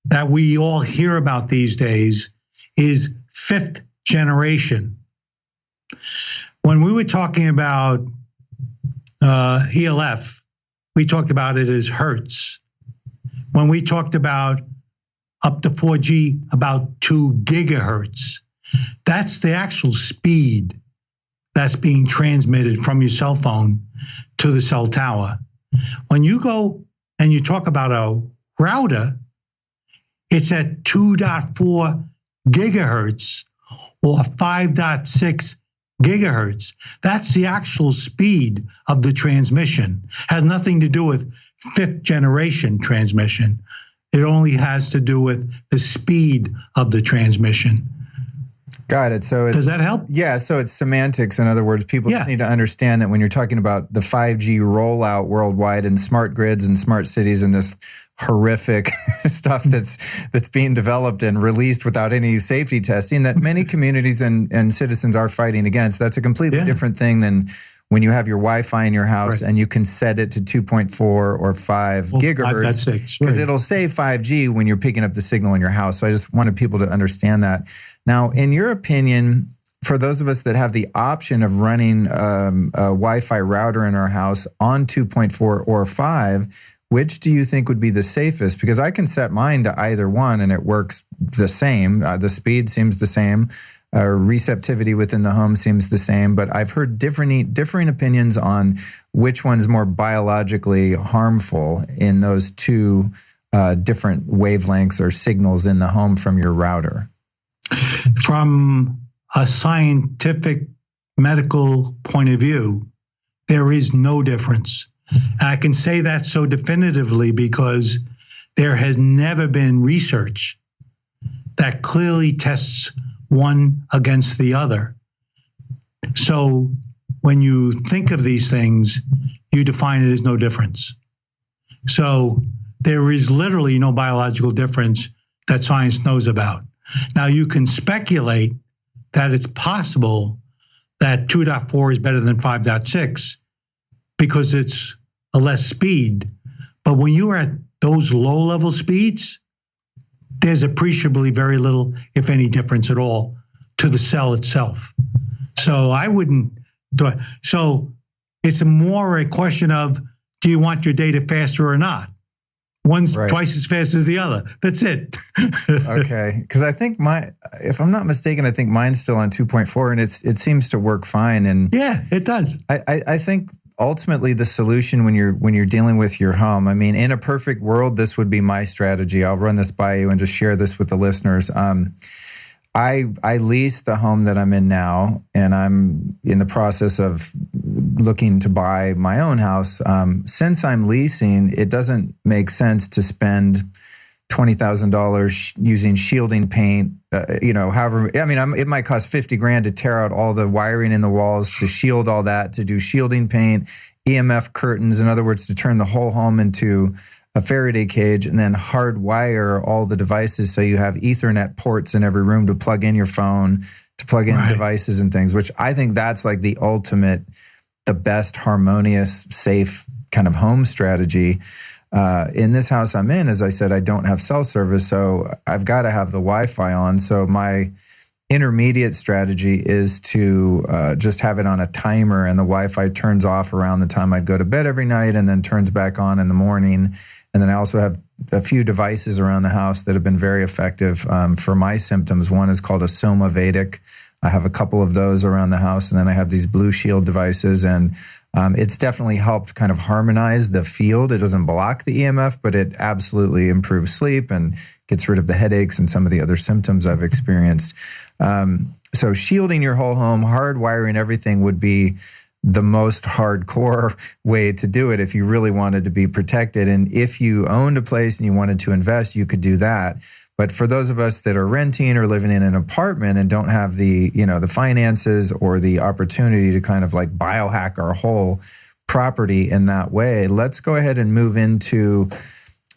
that we all hear about these days is 5th generation. When we were talking about ELF, we talked about it as hertz. When we talked about up to 4G, about 2 gigahertz. That's the actual speed that's being transmitted from your cell phone to the cell tower. When you go and you talk about a router, it's at 2.4 gigahertz or 5.6 gigahertz. That's the actual speed of the transmission. Has nothing to do with fifth generation transmission. It only has to do with the speed of the transmission. Got it. So does that help? Yeah. So it's semantics. In other words, people just need to understand that when you're talking about the 5G rollout worldwide and smart grids and smart cities and this horrific stuff that's being developed and released without any safety testing that many communities and citizens are fighting against, that's a completely different thing than when you have your Wi-Fi in your house and you can set it to 2.4 or 5 gigahertz, because it'll say 5G when you're picking up the signal in your house. So I just wanted people to understand that. Now, in your opinion, for those of us that have the option of running a Wi-Fi router in our house on 2.4 or 5, which do you think would be the safest? Because I can set mine to either one and it works the same. The speed seems the same. Receptivity within the home seems the same, but I've heard differing opinions on which one's more biologically harmful in those two different wavelengths or signals in the home from your router. From a scientific medical point of view, there is no difference. I can say that so definitively because there has never been research that clearly tests one against the other. So when you think of these things, you define it as no difference. So there is literally no biological difference that science knows about. Now you can speculate that it's possible that 2.4 is better than 5.6 because it's a less speed. But when you are at those low-level speeds, there's appreciably very little, if any, difference at all to the cell itself. So I wouldn't do it. So it's more a question of, do you want your data faster or not? One's twice as fast as the other. That's it. Okay. Because I think if I'm not mistaken, I think mine's still on 2.4 and it seems to work fine. And yeah, it does. I think ultimately the solution when you're dealing with your home, I mean, in a perfect world, this would be my strategy. I'll run this by you and just share this with the listeners. I lease the home that I'm in now, and I'm in the process of looking to buy my own house. Since I'm leasing, it doesn't make sense to spend $20,000 using shielding paint. It might cost $50,000 to tear out all the wiring in the walls, to shield all that, to do shielding paint, EMF curtains, in other words, to turn the whole home into a Faraday cage, and then hardwire all the devices so you have Ethernet ports in every room to plug in your phone, to plug in devices and things, which I think that's like the ultimate, the best harmonious, safe kind of home strategy. In this house I'm in, as I said, I don't have cell service, so I've got to have the Wi-Fi on. So my intermediate strategy is to just have it on a timer, and the Wi-Fi turns off around the time I'd go to bed every night and then turns back on in the morning. And then I also have a few devices around the house that have been very effective for my symptoms. One is called a Soma Vedic. I have a couple of those around the house, and then I have these Blue Shield devices, and it's definitely helped kind of harmonize the field. It doesn't block the EMF, but it absolutely improves sleep and gets rid of the headaches and some of the other symptoms I've experienced. So shielding your whole home, hardwiring everything would be the most hardcore way to do it if you really wanted to be protected. And if you owned a place and you wanted to invest, you could do that. But for those of us that are renting or living in an apartment and don't have the finances or the opportunity to kind of like biohack our whole property in that way, let's go ahead and move into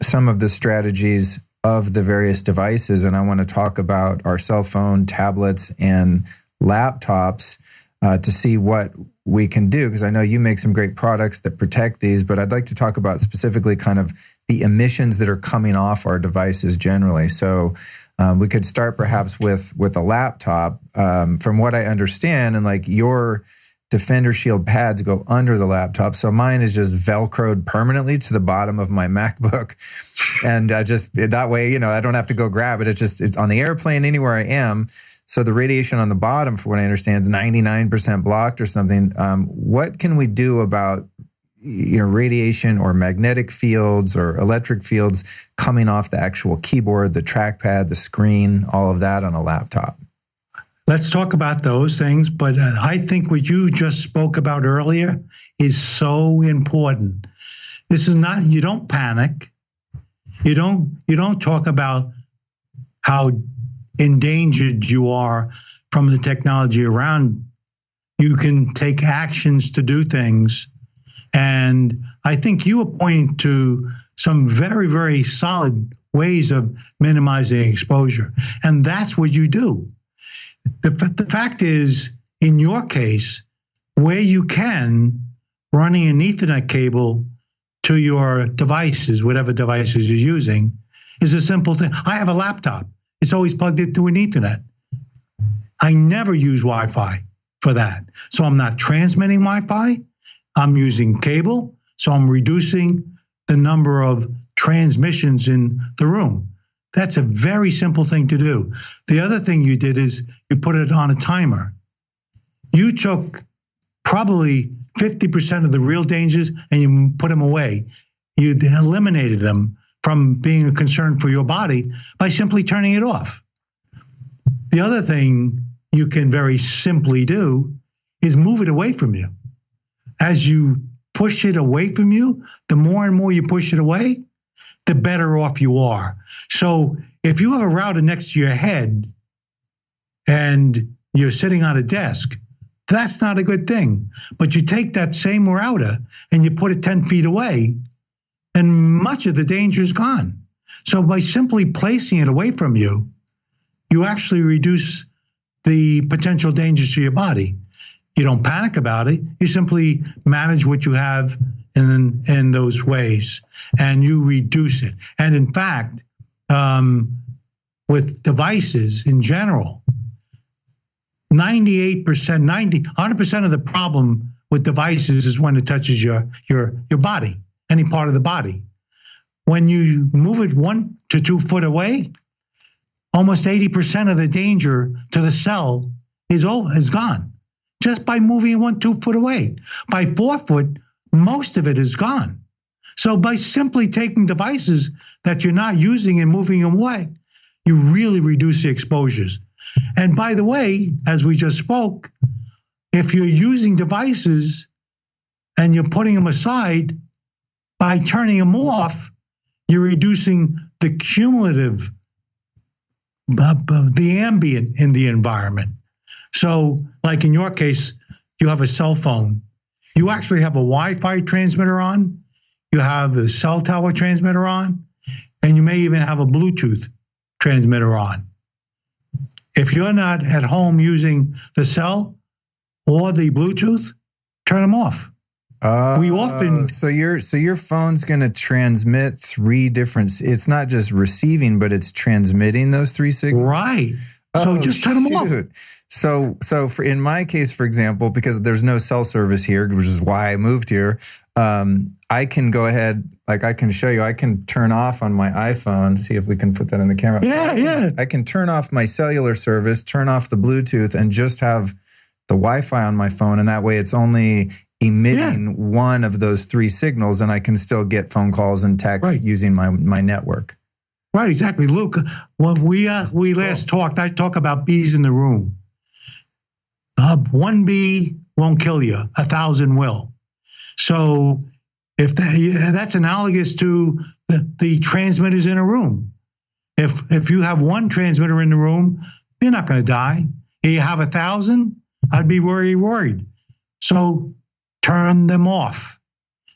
some of the strategies of the various devices. And I want to talk about our cell phone, tablets, and laptops to see what we can do, because I know you make some great products that protect these, but I'd like to talk about specifically kind of the emissions that are coming off our devices generally. So we could start perhaps with a laptop. From what I understand, and like your Defender Shield pads go under the laptop. So mine is just Velcroed permanently to the bottom of my MacBook. And just that way, I don't have to go grab it. It's on the airplane anywhere I am. So the radiation on the bottom, for what I understand, is 99% blocked or something. What can we do about radiation or magnetic fields or electric fields coming off the actual keyboard, the trackpad, the screen, all of that on a laptop. Let's talk about those things. But I think what you just spoke about earlier is so important. This is not, you don't panic. You don't talk about how endangered you are from the technology around. You can take actions to do things. And I think you were pointing to some very, very solid ways of minimizing exposure. And that's what you do. The fact is, in your case, where you can, running an Ethernet cable to your devices, whatever devices you're using, is a simple thing. I have a laptop. It's always plugged into an Ethernet. I never use Wi-Fi for that. So I'm not transmitting Wi-Fi. I'm using cable. So I'm reducing the number of transmissions in the room. That's a very simple thing to do. The other thing you did is you put it on a timer. You took probably 50% of the real dangers and you put them away. You eliminated them from being a concern for your body by simply turning it off. The other thing you can very simply do is move it away from you. As you push it away from you, the more and more you push it away, the better off you are. So if you have a router next to your head and you're sitting on a desk, that's not a good thing. But you take that same router and you put it 10 feet away, and much of the danger is gone. So by simply placing it away from you, you actually reduce the potential dangers to your body. You don't panic about it. You simply manage what you have in those ways, and you reduce it. And in fact, with devices in general, 100% of the problem with devices is when it touches your body, any part of the body. When you move it 1 to 2 foot away, almost 80% of the danger to the cell is gone, just by moving it 1 to 2 foot away. By 4 foot, most of it is gone. So by simply taking devices that you're not using and moving them away, you really reduce the exposures. And by the way, as we just spoke, if you're using devices and you're putting them aside, by turning them off, you're reducing the cumulative, the ambient in the environment. So like in your case, you have a cell phone. You actually have a Wi-Fi transmitter on, you have a cell tower transmitter on, and you may even have a Bluetooth transmitter on. If you're not at home using the cell or the Bluetooth, turn them off. We often so your phone's going to transmit 3 different. It's not just receiving, but it's transmitting those 3 signals. Right. So just turn them off. So in my case, for example, because there's no cell service here, which is why I moved here, I can go ahead, like I can show you, I can turn off on my iPhone, see if we can put that in the camera. Yeah. I can turn off my cellular service, turn off the Bluetooth, and just have the Wi-Fi on my phone. And that way it's only emitting one of those 3 signals, and I can still get phone calls and texts using my network. Right, exactly. Luke, when we last talked, I talked about bees in the room. 1 bee won't kill you, 1,000 will. So if that's analogous to the transmitters in a room. If you have 1 transmitter in the room, you're not going to die. If you have 1,000, I'd be worried. So turn them off.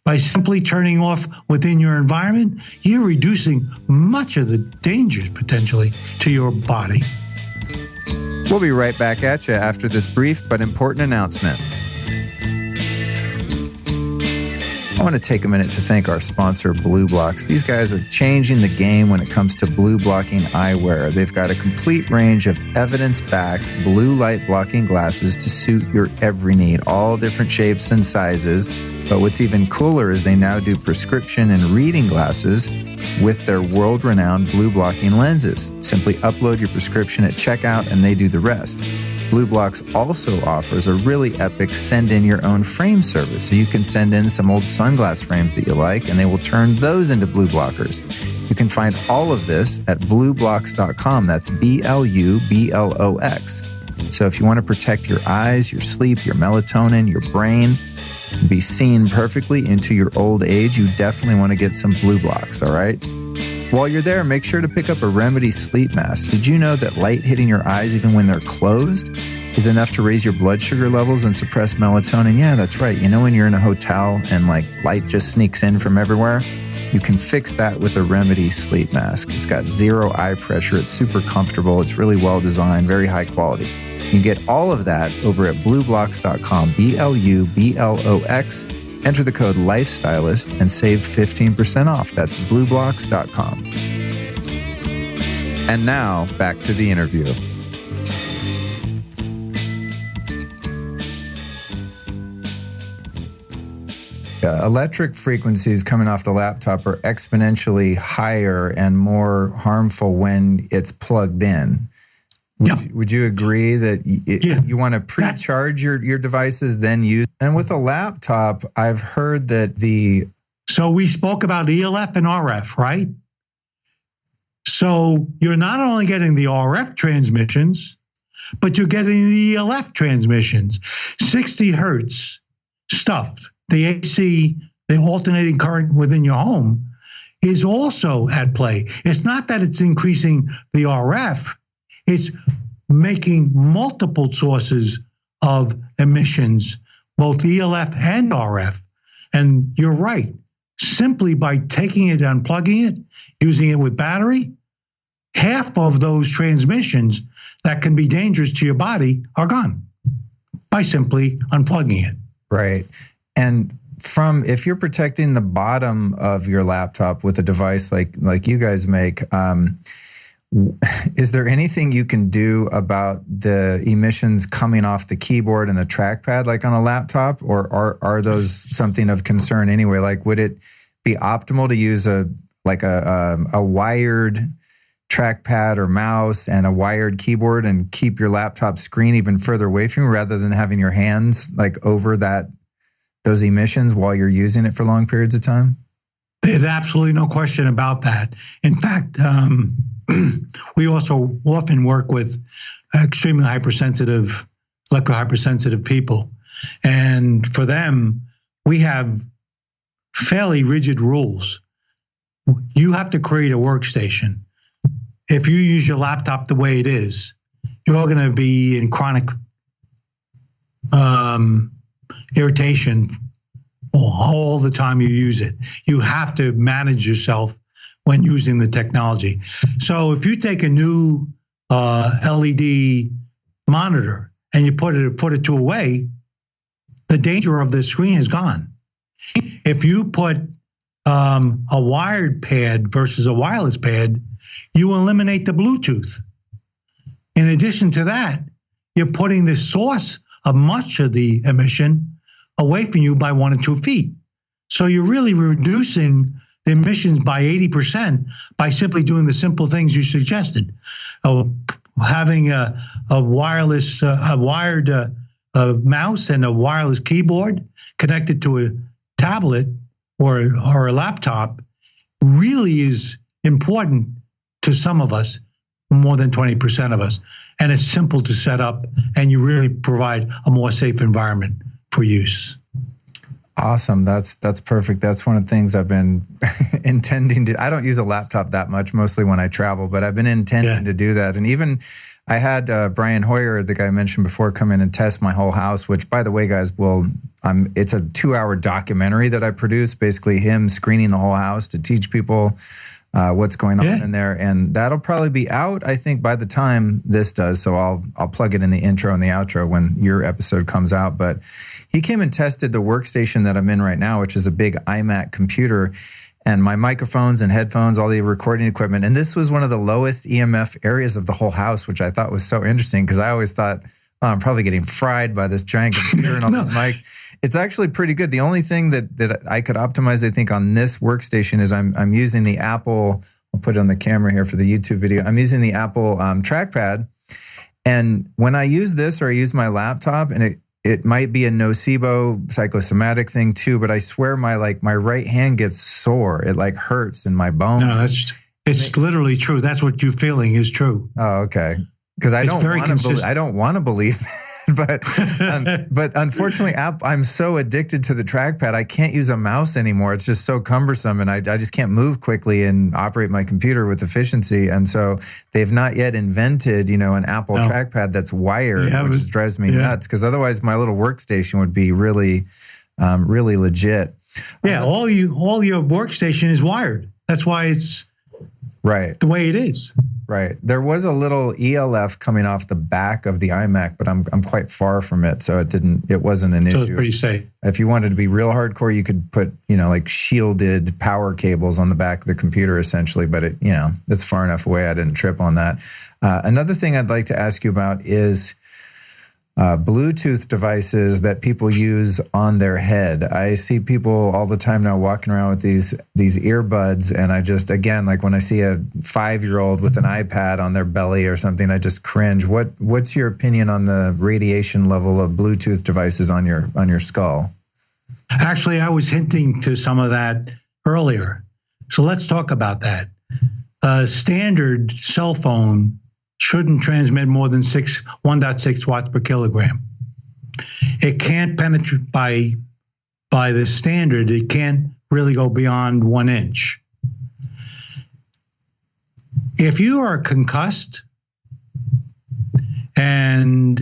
By simply turning off within your environment, you're reducing much of the dangers potentially to your body. We'll be right back at you after this brief but important announcement. I want to take a minute to thank our sponsor, Blue Blocks. These guys are changing the game when it comes to blue blocking eyewear. They've got a complete range of evidence-backed blue light blocking glasses to suit your every need, all different shapes and sizes. But what's even cooler is they now do prescription and reading glasses with their world-renowned blue blocking lenses. Simply upload your prescription at checkout and they do the rest. BlueBlox also offers a really epic send in your own frame service. So you can send in some old sunglass frames that you like, and they will turn those into blue blockers. You can find all of this at blueblocks.com. That's BLUBLOX. So if you want to protect your eyes, your sleep, your melatonin, your brain, and be seen perfectly into your old age, you definitely want to get some BlueBlox, all right? While you're there, make sure to pick up a Remedy sleep mask. Did you know that light hitting your eyes even when they're closed is enough to raise your blood sugar levels and suppress melatonin? Yeah, that's right. You know when you're in a hotel and light just sneaks in from everywhere? You can fix that with a Remedy sleep mask. It's got zero eye pressure. It's super comfortable. It's really well designed, very high quality. You can get all of that over at blueblocks.com, BLUBLOX. Enter the code LIFESTYLIST and save 15% off. That's blueblocks.com. And now, back to the interview. Electric frequencies coming off the laptop are exponentially higher and more harmful when it's plugged in. Would you agree that you want to pre-charge your devices, then use? And with a laptop, I've heard that So we spoke about ELF and RF, right? So you're not only getting the RF transmissions, but you're getting the ELF transmissions. 60 hertz stuff, the AC, the alternating current within your home is also at play. It's not that it's increasing the RF. It's making multiple sources of emissions, both ELF and RF. And you're right. Simply by taking it, unplugging it, using it with battery, half of those transmissions that can be dangerous to your body are gone by simply unplugging it. Right. And if you're protecting the bottom of your laptop with a device like you guys make, is there anything you can do about the emissions coming off the keyboard and the trackpad like on a laptop, or are those something of concern anyway? Like, would it be optimal to use a wired trackpad or mouse and a wired keyboard and keep your laptop screen even further away from you rather than having your hands over those emissions while you're using it for long periods of time? There's absolutely no question about that. In fact, we also often work with extremely hypersensitive, electro-hypersensitive people. And for them, we have fairly rigid rules. You have to create a workstation. If you use your laptop the way it is, you're going to be in chronic irritation all the time you use it. You have to manage yourself when using the technology. So if you take a new LED monitor and you put it away, the danger of the screen is gone. If you put a wired pad versus a wireless pad, you eliminate the Bluetooth. In addition to that, you're putting the source of much of the emission away from you by 1 or 2 feet. So you're really reducing the emissions by 80% by simply doing the simple things you suggested. Having a wired mouse and a wireless keyboard connected to a tablet or a laptop really is important to some of us, more than 20% of us. And it's simple to set up, and you really provide a more safe environment for use. Awesome. That's perfect. That's one of the things I've been intending to. I don't use a laptop that much, mostly when I travel, but I've been intending to do that. And even I had Brian Hoyer, the guy I mentioned before, come in and test my whole house, which, by the way, guys, it's a 2-hour documentary that I produced, basically him screening the whole house to teach people what's going on in there. And that'll probably be out, I think, by the time this does. So I'll plug it in the intro and the outro when your episode comes out. But he came and tested the workstation that I'm in right now, which is a big iMac computer, and my microphones and headphones, all the recording equipment. And this was one of the lowest EMF areas of the whole house, which I thought was so interesting because I always thought, oh, I'm probably getting fried by this giant computer and all these mics. It's actually pretty good. The only thing that I could optimize, I think, on this workstation is I'm using the Apple, I'll put it on the camera here for the YouTube video. I'm using the Apple trackpad. And when I use this or I use my laptop, and it might be a nocebo psychosomatic thing too, but I swear my right hand gets sore. It like hurts in my bones. No, it's literally true. That's what you're feeling is true. Oh, okay. Because I don't want to believe that. but unfortunately, I'm so addicted to the trackpad, I can't use a mouse anymore. It's just so cumbersome, and I just can't move quickly and operate my computer with efficiency. And so they've not yet invented, an Apple trackpad that's wired, which drives me nuts. Because otherwise, my little workstation would be really, really legit. Yeah, all your workstation is wired. That's why it's right the way it is. Right. There was a little ELF coming off the back of the iMac, but I'm quite far from it, so it wasn't an issue. So it's pretty safe. If you wanted to be real hardcore, you could put, like shielded power cables on the back of the computer essentially, but it's far enough away I didn't trip on that. Another thing I'd like to ask you about is Bluetooth devices that people use on their head. I see people all the time now walking around with these earbuds, and I just, again, like when I see a 5-year-old with an iPad on their belly or something, I just cringe. What's your opinion on the radiation level of Bluetooth devices on your skull? Actually, I was hinting to some of that earlier. So let's talk about that. A standard cell phone shouldn't transmit more than 1.6 watts per kilogram. It can't penetrate by the standard. It can't really go beyond 1 inch. If you are concussed and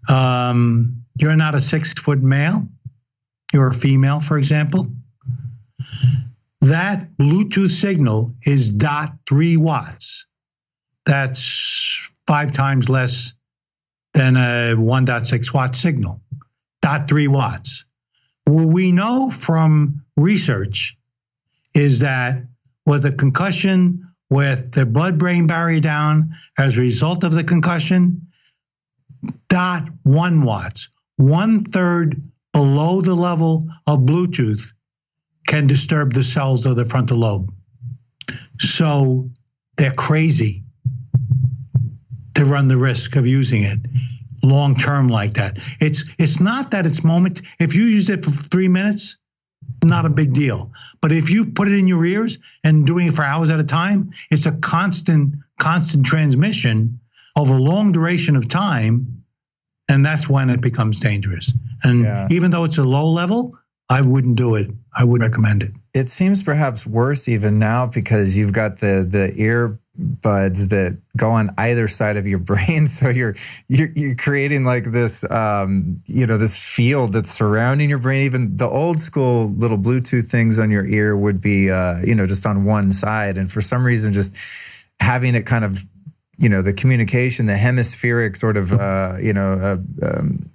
you're not a 6-foot male, you're a female, for example, that Bluetooth signal is 0.3 watts. That's 5 times less than a 1.6 watt signal, 0.3 watts. What we know from research is that with a concussion, with the blood-brain barrier down as a result of the concussion, 0.1 watts, 1/3 below the level of Bluetooth, can disturb the cells of the frontal lobe. So they're crazy to run the risk of using it long term like that. It's not that it's moment. If you use it for 3 minutes, not a big deal. But if you put it in your ears and doing it for hours at a time, it's a constant transmission over a long duration of time, and that's when it becomes dangerous. And even though it's a low level, I wouldn't do it. I wouldn't recommend it. It seems perhaps worse even now because you've got the earbuds that go on either side of your brain, so you're creating like this this field that's surrounding your brain. Even the old school little Bluetooth things on your ear would be just on one side, and for some reason just having it kind of the communication, the hemispheric sort of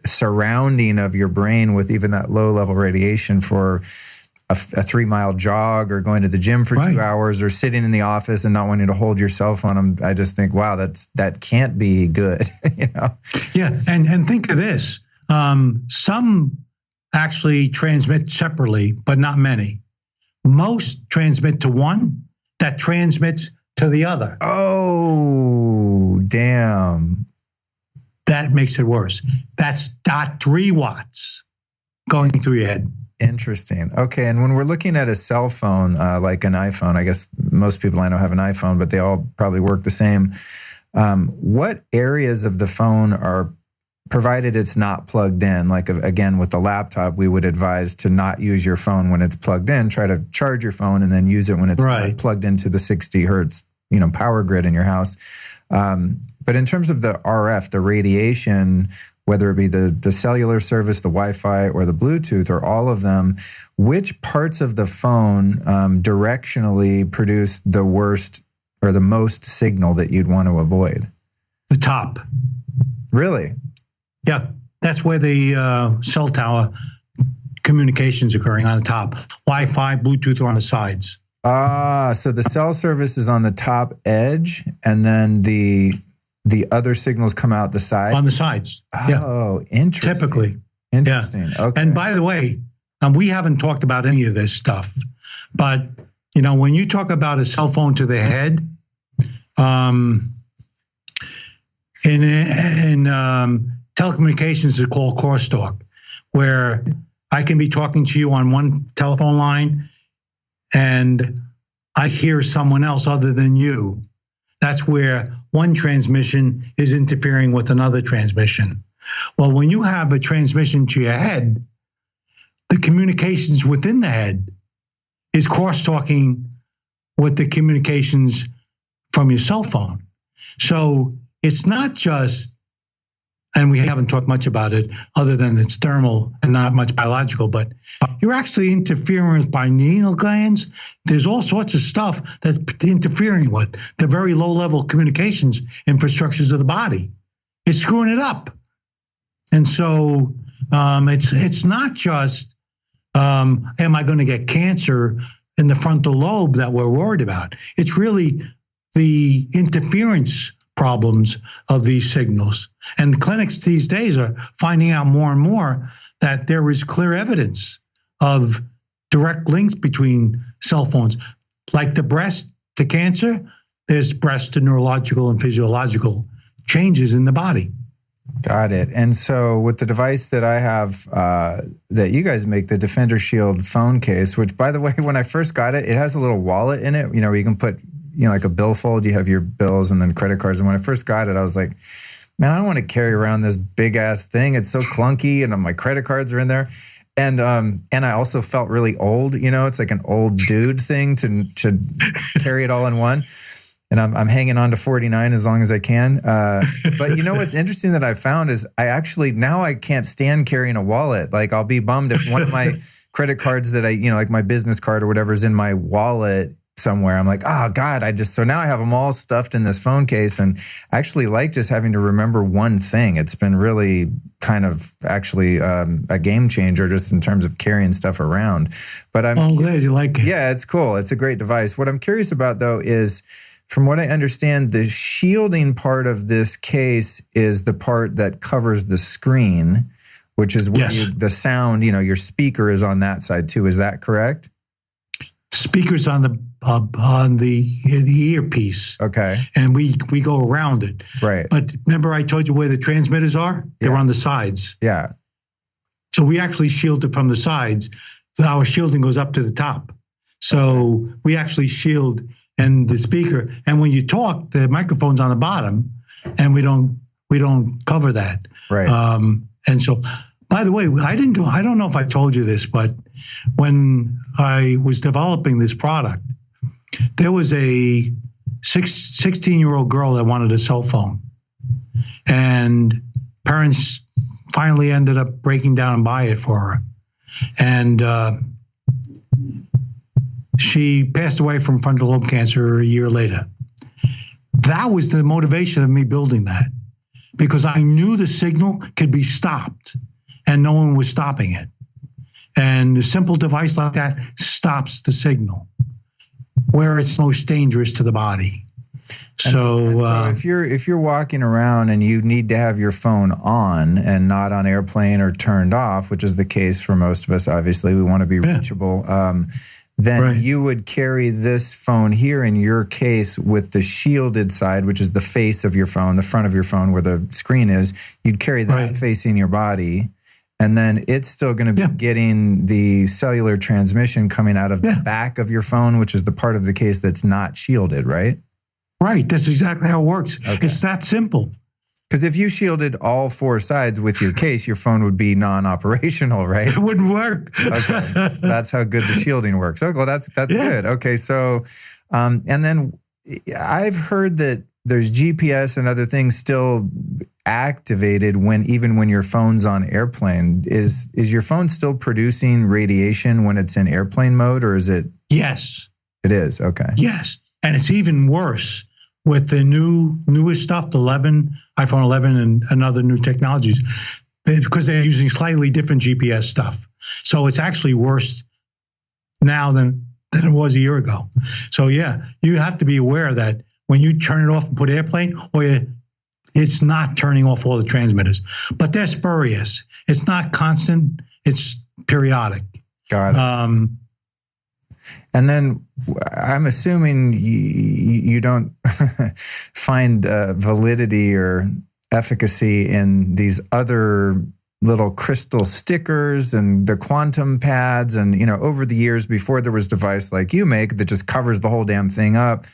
surrounding of your brain with even that low level radiation for a 3-mile jog or going to the gym for 2 hours or sitting in the office and not wanting to hold your cell phone. I just think, wow, that can't be good. Yeah, and think of this: some actually transmit separately, but not many. Most transmit to one that transmits to the other. Oh, damn! That makes it worse. That's 0.3 watts going through your head. Interesting. Okay, and when we're looking at a cell phone, like an iPhone, I guess most people I know have an iPhone, but they all probably work the same. What areas of the phone are, provided it's not plugged in, like again with the laptop, we would advise to not use your phone when it's plugged in. Try to charge your phone and then use it when it's plugged into the 60 hertz, power grid in your house. But in terms of the RF, the radiation, whether it be the cellular service, the Wi-Fi, or the Bluetooth, or all of them, which parts of the phone directionally produce the worst or the most signal that you'd want to avoid? The top. Really? Yeah, that's where the cell tower communication's occurring, on the top. Wi-Fi, Bluetooth are on the sides. So the cell service is on the top edge, and then the other signals come out the side? On the sides. Oh, interesting. Typically. Interesting. Yeah. Okay. And by the way, we haven't talked about any of this stuff, but when you talk about a cell phone to the head, In telecommunications, it's called crosstalk, where I can be talking to you on one telephone line and I hear someone else other than you. That's where one transmission is interfering with another transmission. Well, when you have a transmission to your head, the communications within the head is cross-talking with the communications from your cell phone. So it's not just, and we haven't talked much about it other than it's thermal and not much biological, but you're actually interfering with pineal glands. There's all sorts of stuff that's interfering with the very low-level communications infrastructures of the body. It's screwing it up. And so it's not just, am I going to get cancer in the frontal lobe that we're worried about? It's really the interference problems of these signals. And the clinics these days are finding out more and more that there is clear evidence of direct links between cell phones. Like the breast to cancer, there's breast to neurological and physiological changes in the body. Got it. And so with the device that I have that you guys make, the Defender Shield phone case, which, by the way, when I first got it, it has a little wallet in it, where you can put, like a billfold, you have your bills and then credit cards. And when I first got it, I was like, man, I don't want to carry around this big ass thing. It's so clunky and my credit cards are in there. And I also felt really old, it's like an old dude thing to carry it all in one. And I'm hanging on to 49 as long as I can. But what's interesting that I found is now I can't stand carrying a wallet. Like I'll be bummed if one of my credit cards that like my business card or whatever is in my wallet somewhere. I'm like, oh God, so now I have them all stuffed in this phone case, and I actually like just having to remember one thing. It's been really kind of actually a game changer just in terms of carrying stuff around. But I'm glad you like it. Yeah, it's cool. It's a great device. What I'm curious about though is, from what I understand, the shielding part of this case is the part that covers the screen, which is where the sound, your speaker is on that side too. Is that correct? Speakers on the earpiece. Okay. And we go around it. Right. But remember I told you where the transmitters are? They're on the sides. Yeah. So we actually shield it from the sides. So our shielding goes up to the top. So we actually shield and the speaker. And when you talk, the microphone's on the bottom, and we don't cover that. Right. And so, by the way, I don't know if I told you this, but when I was developing this product, there was a 16-year-old girl that wanted a cell phone, and parents finally ended up breaking down and buying it for her. And she passed away from frontal lobe cancer a year later. That was the motivation of me building that, because I knew the signal could be stopped and no one was stopping it. And a simple device like that stops the signal where it's most dangerous to the body. So if you're walking around and you need to have your phone on and not on airplane or turned off, which is the case for most of us, obviously, we want to be reachable, then you would carry this phone here in your case with the shielded side, which is the face of your phone, the front of your phone where the screen is. You'd carry that facing your body. And then it's still going to be getting the cellular transmission coming out of the back of your phone, which is the part of the case that's not shielded, right? Right. That's exactly how it works. Okay. It's that simple. Because if you shielded all four sides with your case, your phone would be non-operational, right? It wouldn't work. Okay. That's how good the shielding works. Okay, well, that's good. Okay, so, and then I've heard that there's GPS and other things still activated even when your phone's on airplane. Is your phone still producing radiation when it's in airplane mode, or is it? Yes. It is, okay. Yes, and it's even worse with the newest stuff, the iPhone 11 and other new technologies, because they're using slightly different GPS stuff. So it's actually worse now than it was a year ago. So yeah, you have to be aware that when you turn it off and put airplane, it's not turning off all the transmitters. But they're spurious. It's not constant. It's periodic. Got it. And then I'm assuming you don't find validity or efficacy in these other little crystal stickers and the quantum pads. And, over the years before there was a device like you make that just covers the whole damn thing up.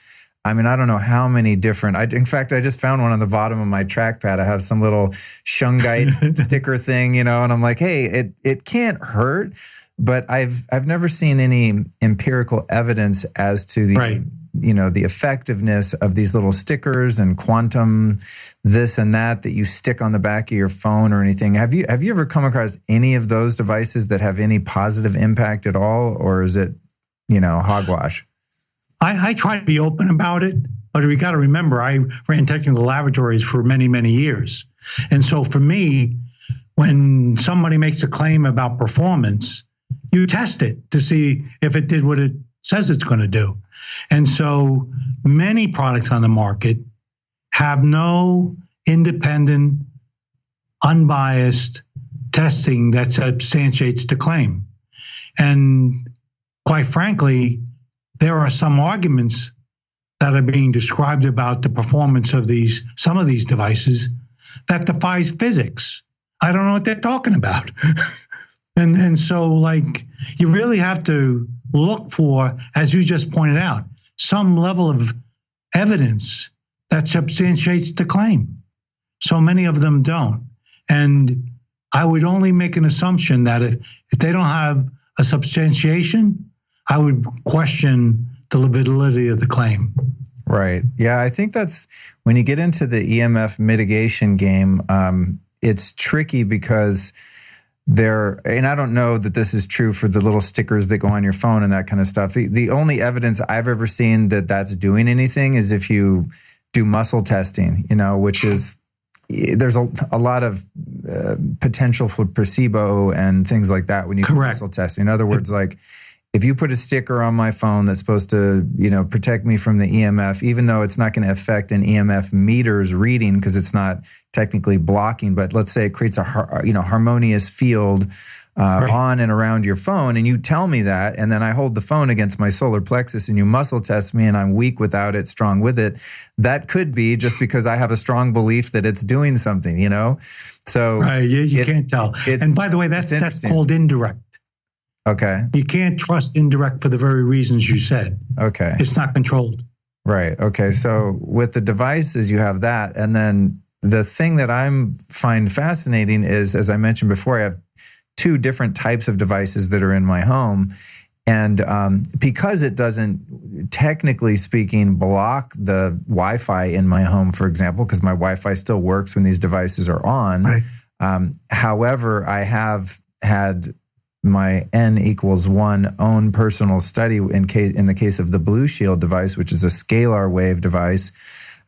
I mean, I don't know how many different, in fact, I just found one on the bottom of my trackpad. I have some little shungite sticker thing, and I'm like, hey, it can't hurt, but I've never seen any empirical evidence as to the, right. The effectiveness of these little stickers and quantum this and that you stick on the back of your phone or anything. Have you ever come across any of those devices that have any positive impact at all? Or is it, hogwash? I try to be open about it, but we got to remember, I ran technical laboratories for many, many years. And so for me, when somebody makes a claim about performance, you test it to see if it did what it says it's going to do. And so many products on the market have no independent, unbiased testing that substantiates the claim. And quite frankly, there are some arguments that are being described about the performance of some of these devices that defies physics. I don't know what they're talking about. and so you really have to look for, as you just pointed out, some level of evidence that substantiates the claim. So many of them don't. And I would only make an assumption that if they don't have a substantiation, I would question the validity of the claim. Right. Yeah, I think that's when you get into the EMF mitigation game, it's tricky because and I don't know that this is true for the little stickers that go on your phone and that kind of stuff. The only evidence I've ever seen that that's doing anything is if you do muscle testing, which is, there's a lot of potential for placebo and things like that when you do muscle testing. In other words, if you put a sticker on my phone that's supposed to, protect me from the EMF, even though it's not going to affect an EMF meter's reading because it's not technically blocking, but let's say it creates a harmonious field on and around your phone, and you tell me that, and then I hold the phone against my solar plexus and you muscle test me and I'm weak without it, strong with it, that could be just because I have a strong belief that it's doing something, So right, you can't tell. And by the way, that's called indirect. Okay. You can't trust indirect for the very reasons you said. Okay. It's not controlled. Right. Okay. So with the devices, you have that. And then the thing that I find fascinating is, as I mentioned before, I have two different types of devices that are in my home. And because it doesn't, technically speaking, block the Wi-Fi in my home, for example, because my Wi-Fi still works when these devices are on. Right. However, I have had my N=1 own personal study in the case of the Blue Shield device, which is a scalar wave device,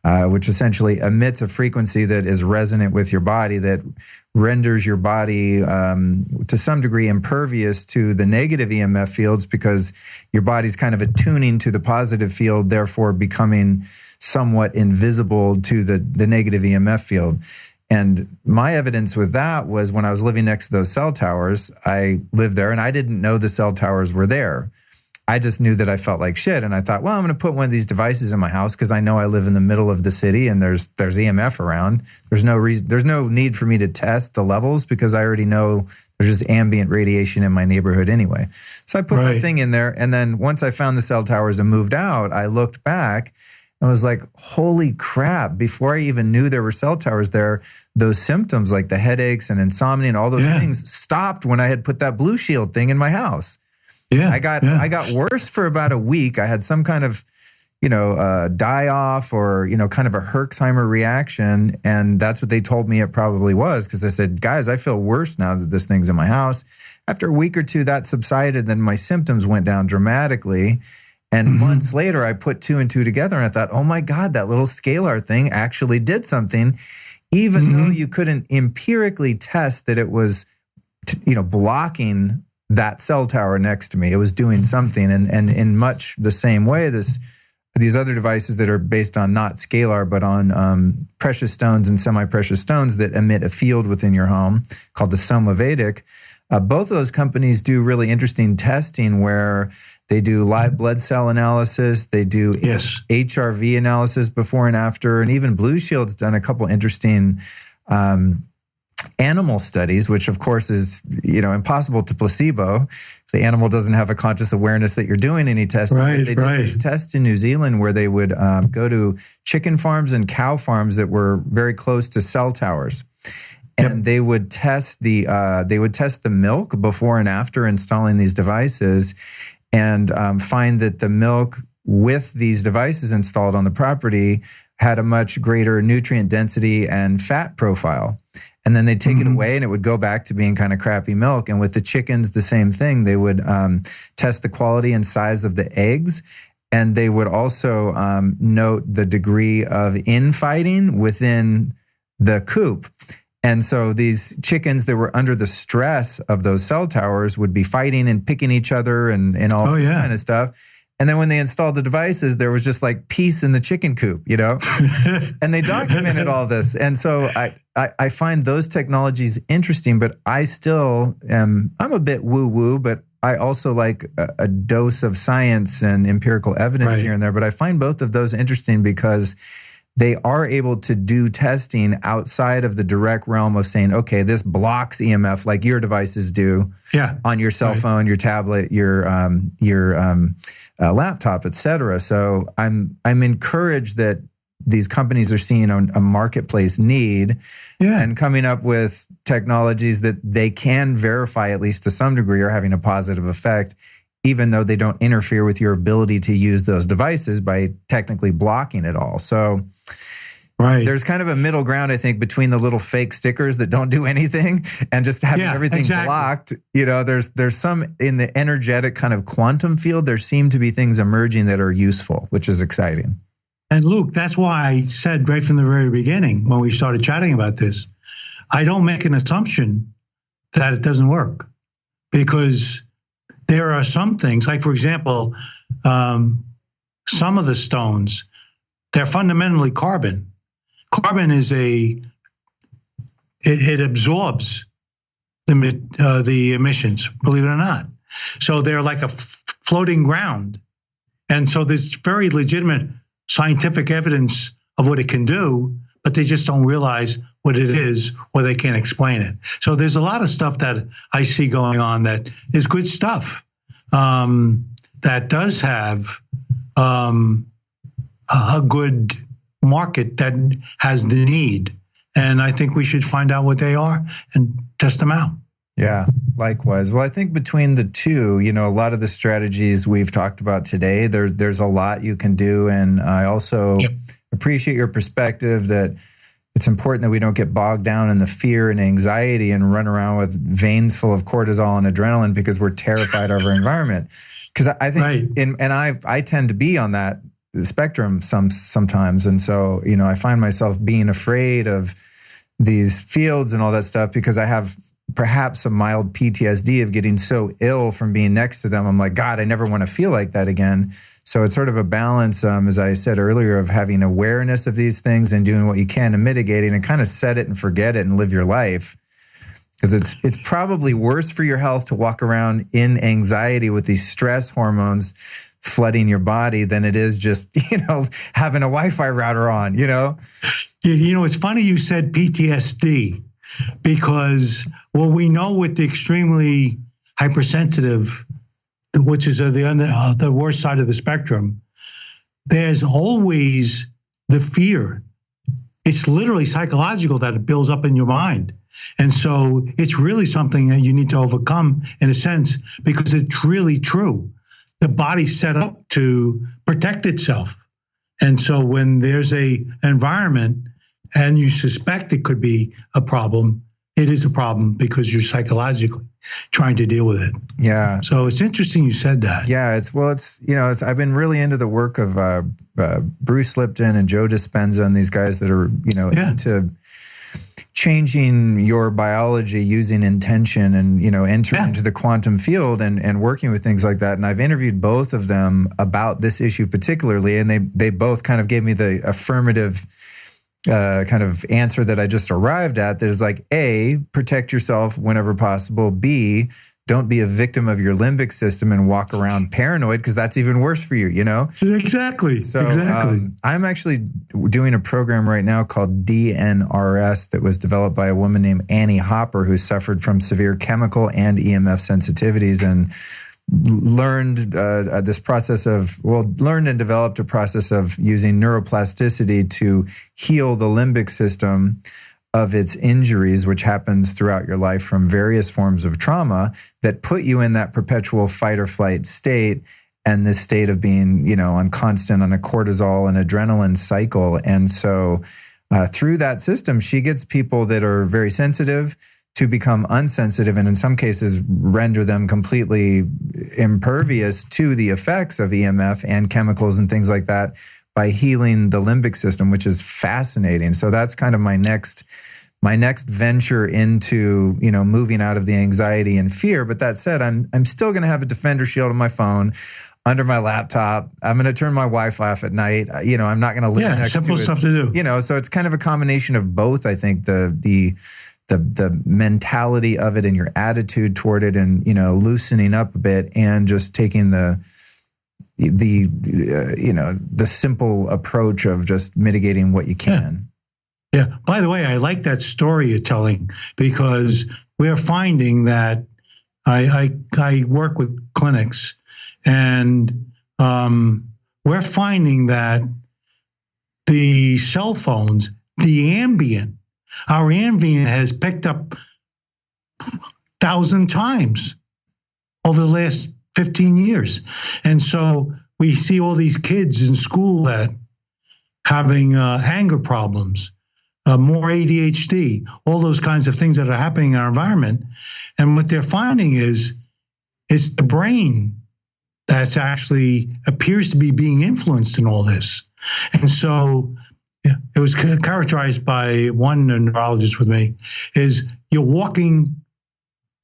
which essentially emits a frequency that is resonant with your body, that renders your body to some degree impervious to the negative EMF fields because your body's kind of attuning to the positive field, therefore becoming somewhat invisible to the negative EMF field. And my evidence with that was when I was living next to those cell towers. I lived there and I didn't know the cell towers were there. I just knew that I felt like shit. And I thought, well, I'm going to put one of these devices in my house because I know I live in the middle of the city and there's EMF around. There's no need for me to test the levels because I already know there's just ambient radiation in my neighborhood anyway. So I put that thing in there. And then once I found the cell towers and moved out, I looked back and was like, holy crap, before I even knew there were cell towers there, those symptoms like the headaches and insomnia and all those things stopped when I had put that Blue Shield thing in my house. Yeah, I got worse for about a week. I had some kind of, die off or, kind of a Herxheimer reaction. And that's what they told me it probably was because they said, guys, I feel worse now that this thing's in my house. After a week or two, that subsided. Then my symptoms went down dramatically. And months later, I put two and two together and I thought, oh my God, that little scalar thing actually did something, even though you couldn't empirically test that it was, blocking that cell tower next to me. It was doing something. And in much the same way, these other devices that are based on not scalar, but on precious stones and semi-precious stones that emit a field within your home called the Soma Vedic, both of those companies do really interesting testing where They do live blood cell analysis. They do HRV analysis before and after. And even Blue Shield's done a couple interesting animal studies, which of course is, impossible to placebo. The animal doesn't have a conscious awareness that you're doing any testing. Right, they did these tests in New Zealand where they would go to chicken farms and cow farms that were very close to cell towers. And they would test the milk before and after installing these devices, and find that the milk with these devices installed on the property had a much greater nutrient density and fat profile. And then they'd take it away and it would go back to being kind of crappy milk. And with the chickens, the same thing. They would test the quality and size of the eggs. And they would also note the degree of infighting within the coop. And so these chickens that were under the stress of those cell towers would be fighting and picking each other and all this kind of stuff. And then when they installed the devices, there was just like peace in the chicken coop, and they documented all this. And so I find those technologies interesting, but I still I'm a bit woo-woo, but I also like a dose of science and empirical evidence here and there. But I find both of those interesting because they are able to do testing outside of the direct realm of saying, okay, this blocks EMF like your devices do on your cell phone, your tablet, your laptop, et cetera. So I'm encouraged that these companies are seeing a marketplace need and coming up with technologies that they can verify, at least to some degree, are having a positive effect, even though they don't interfere with your ability to use those devices by technically blocking it all. So there's kind of a middle ground, I think, between the little fake stickers that don't do anything and just having everything blocked. There's some in the energetic kind of quantum field, there seem to be things emerging that are useful, which is exciting. And Luke, that's why I said right from the very beginning when we started chatting about this, I don't make an assumption that it doesn't work, because there are some things, like, for example, some of the stones, they're fundamentally carbon. Carbon is it absorbs the emissions, believe it or not. So they're like a floating ground. And so there's very legitimate scientific evidence of what it can do, but they just don't realize what it is, or they can't explain it. So there's a lot of stuff that I see going on that is good stuff, that does have a good market that has the need. And I think we should find out what they are and test them out. Yeah, likewise. Well, I think between the two, a lot of the strategies we've talked about today, there's a lot you can do. And I also appreciate your perspective that it's important that we don't get bogged down in the fear and anxiety and run around with veins full of cortisol and adrenaline because we're terrified of our environment. Because I think, and I tend to be on that spectrum sometimes. And so, I find myself being afraid of these fields and all that stuff because I have perhaps a mild PTSD of getting so ill from being next to them. I'm like, God, I never want to feel like that again. So it's sort of a balance, as I said earlier, of having awareness of these things and doing what you can to mitigating and kind of set it and forget it and live your life. Because it's probably worse for your health to walk around in anxiety with these stress hormones flooding your body than it is just, having a Wi-Fi router on, It's funny you said PTSD, because what we know with the extremely hypersensitive, which is the worst side of the spectrum, there's always the fear. It's literally psychological that it builds up in your mind. And so it's really something that you need to overcome in a sense, because it's really true. The body's set up to protect itself. And so when there's an environment and you suspect it could be a problem, it is a problem because you're psychologically trying to deal with it. Yeah. So it's interesting you said that. Yeah. I've been really into the work of Bruce Lipton and Joe Dispenza and these guys that are, into changing your biology using intention and, entering into the quantum field and working with things like that. And I've interviewed both of them about this issue particularly, and they both kind of gave me the affirmative kind of answer that I just arrived at. That is like, A, protect yourself whenever possible. B, don't be a victim of your limbic system and walk around paranoid, because that's even worse for you, you know? Exactly. So exactly. I'm actually doing a program right now called DNRS that was developed by a woman named Annie Hopper, who suffered from severe chemical and EMF sensitivities and learned learned and developed a process of using neuroplasticity to heal the limbic system of its injuries, which happens throughout your life from various forms of trauma that put you in that perpetual fight or flight state, and this state of being, on a cortisol and adrenaline cycle. And so through that system, she gets people that are very sensitive to become unsensitive, and in some cases render them completely impervious to the effects of EMF and chemicals and things like that by healing the limbic system, which is fascinating. So that's kind of my next venture into, moving out of the anxiety and fear. But that said, I'm still going to have a Defender Shield on my phone, under my laptop. I'm going to turn my Wi-Fi off at night. I'm not going to live next to it. Simple stuff to do. So it's kind of a combination of both. I think the mentality of it and your attitude toward it, and loosening up a bit, and just taking the simple approach of just mitigating what you can. Yeah. By the way, I like that story you're telling, because we're finding that I work with clinics, and we're finding that the cell phones, our ambient has picked up 1,000 times over the last 15 years. And so we see all these kids in school that having anger problems, more ADHD, all those kinds of things that are happening in our environment. And what they're finding is it's the brain that's actually appears to be being influenced in all this. And so it was characterized by one neurologist with me, is you're walking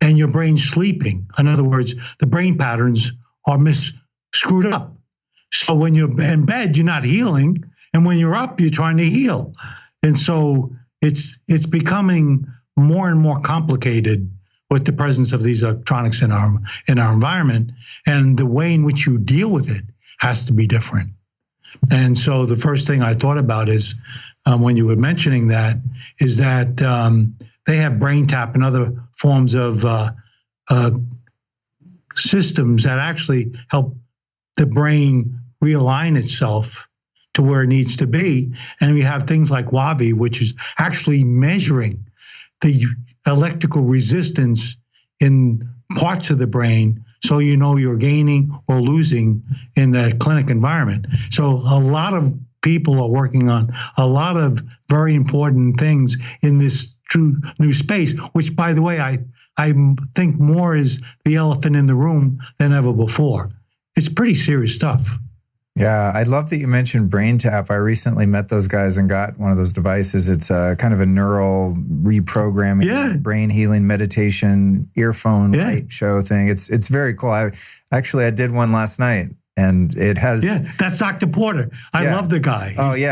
and your brain's sleeping. In other words, the brain patterns are screwed up. So when you're in bed, you're not healing. And when you're up, you're trying to heal. And so it's becoming more and more complicated with the presence of these electronics in our environment. And the way in which you deal with it has to be different. And so the first thing I thought about is, when you were mentioning that, is that they have brain tap and other forms of systems that actually help the brain realign itself to where it needs to be. And we have things like WAVI, which is actually measuring the electrical resistance in parts of the brain, so you're gaining or losing in the clinic environment. So a lot of people are working on a lot of very important things in this true new space, which, by the way, I think more is the elephant in the room than ever before. It's pretty serious stuff. Yeah, I love that you mentioned Brain Tap. I recently met those guys and got one of those devices. It's a kind of a neural reprogramming, brain healing meditation, earphone light show thing. It's very cool. I did one last night, and it has... Yeah, that's Dr. Porter. I love the guy.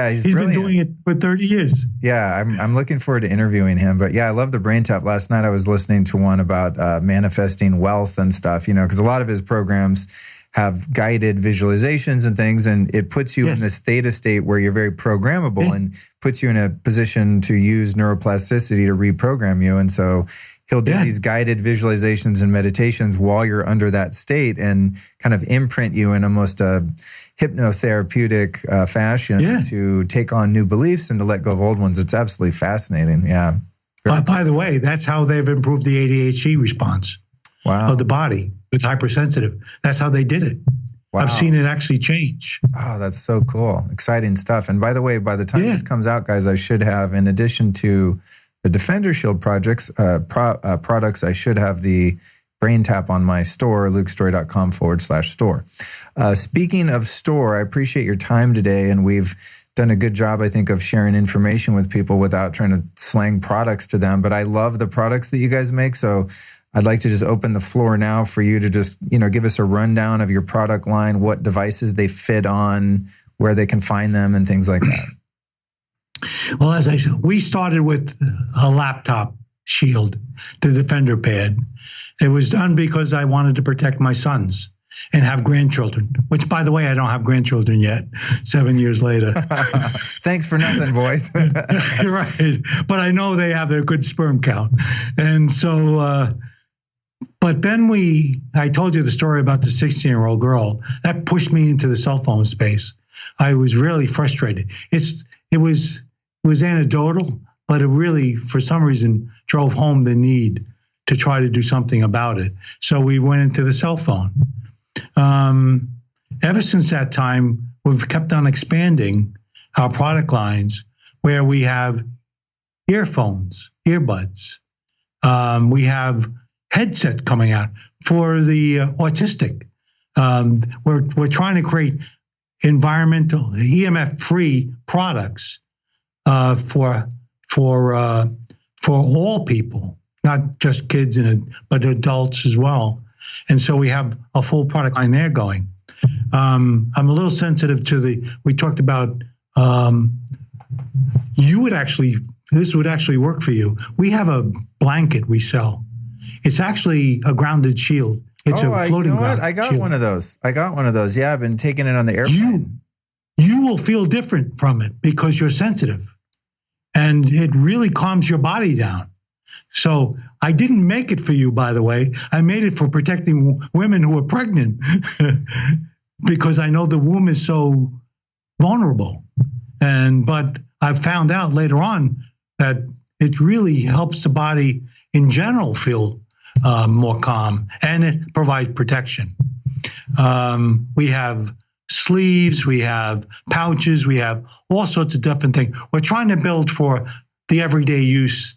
He's been doing it for 30 years. Yeah, I'm looking forward to interviewing him. But yeah, I love the Brain Tap. Last night I was listening to one about manifesting wealth and stuff, because a lot of his programs have guided visualizations and things, and it puts you in this theta state where you're very programmable and puts you in a position to use neuroplasticity to reprogram you. And so he'll do these guided visualizations and meditations while you're under that state, and kind of imprint you in almost a hypnotherapeutic fashion to take on new beliefs and to let go of old ones. It's absolutely fascinating. Yeah. By the way, that's how they've improved the ADHD response of the body. It's hypersensitive. That's how they did it. Wow. I've seen it actually change. Oh, that's so cool. Exciting stuff. And by the way, by the time this comes out, guys, I should have, in addition to the Defender Shield products, I should have the Brain Tap on my store, lukestory.com/store. Speaking of store, I appreciate your time today, and we've done a good job, I think, of sharing information with people without trying to slang products to them. But I love the products that you guys make, so I'd like to just open the floor now for you to just, give us a rundown of your product line, what devices they fit on, where they can find them, and things like that. Well, as I said, we started with a laptop shield, the defender pad. It was done because I wanted to protect my sons and have grandchildren, which, by the way, I don't have grandchildren yet, 7 years later. Thanks for nothing, boys. Right. But I know they have a good sperm count. And so, but then I told you the story about the 16-year-old girl. That pushed me into the cell phone space. I was really frustrated. It was anecdotal, but it really, for some reason, drove home the need to try to do something about it. So we went into the cell phone. Ever since that time, we've kept on expanding our product lines where we have earphones, earbuds. We have headsets coming out for the autistic. We're trying to create environmental EMF-free products for all people, not just kids but adults as well. And so we have a full product line there going. I'm a little sensitive to we talked about, this would actually work for you. We have a blanket we sell. It's actually a grounded shield. It's a floating ground. I got shield. One of those. Yeah, I've been taking it on the airplane. You will feel different from it because you're sensitive. And it really calms your body down. So I didn't make it for you, by the way. I made it for protecting women who are pregnant because I know the womb is so vulnerable. But I've found out later on that it really helps the body in general feel more calm, and it provides protection. We have sleeves, we have pouches, we have all sorts of different things. We're trying to build for the everyday use.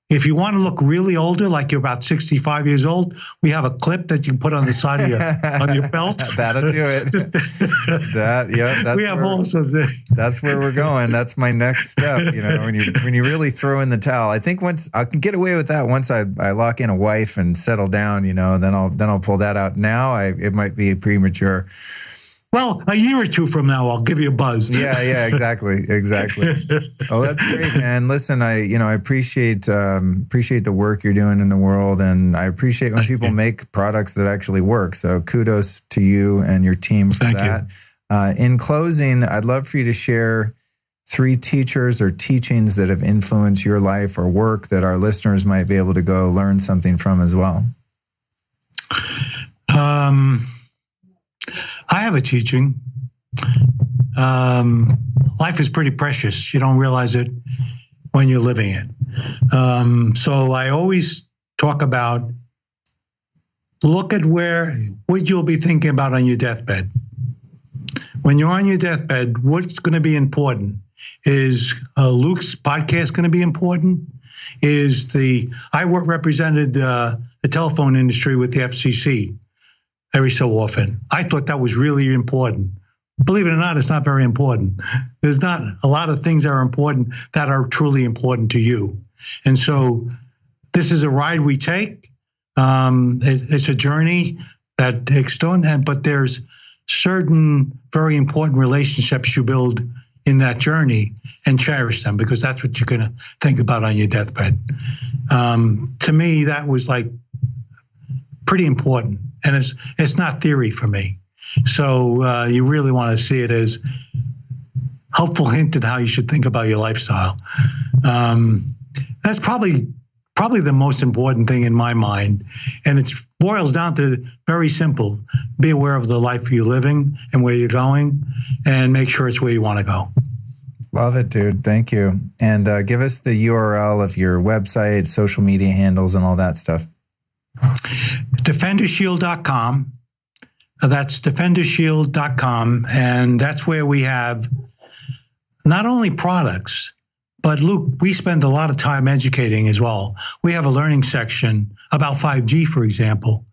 If you want to look really older, like you're about 65 years old, we have a clip that you can put on the side of your belt. That'll do it. That's where we're going. That's my next step. When you really throw in the towel. I think once I can get away with that, once I lock in a wife and settle down, then I'll pull that out. Now it might be premature. Well, a year or two from now, I'll give you a buzz. Yeah, exactly. Oh, that's great, man. Listen, I appreciate the work you're doing in the world, and I appreciate when people make products that actually work. So kudos to you and your team for that. In closing, I'd love for you to share 3 teachers or teachings that have influenced your life or work that our listeners might be able to go learn something from as well. I have a teaching. Life is pretty precious. You don't realize it when you're living it. So I always talk about, look at what you'll be thinking about on your deathbed. When you're on your deathbed, what's going to be important? Is Luke's podcast going to be important? I represented the telephone industry with the FCC every so often. I thought that was really important. Believe it or not, it's not very important. There's not a lot of things that are important that are truly important to you. And so this is a ride we take. It's a journey that takes on, but there's certain very important relationships you build in that journey and cherish them, because that's what you're going to think about on your deathbed. To me, that was like pretty important. And it's not theory for me. So you really want to see it as helpful hint at how you should think about your lifestyle. That's probably the most important thing in my mind. And it boils down to very simple. Be aware of the life you're living and where you're going, and make sure it's where you want to go. Love it, dude. Thank you. And give us the URL of your website, social media handles, and all that stuff. DefenderShield.com. That's DefenderShield.com. And that's where we have not only products, but Luke, we spend a lot of time educating as well. We have a learning section about 5G, for example.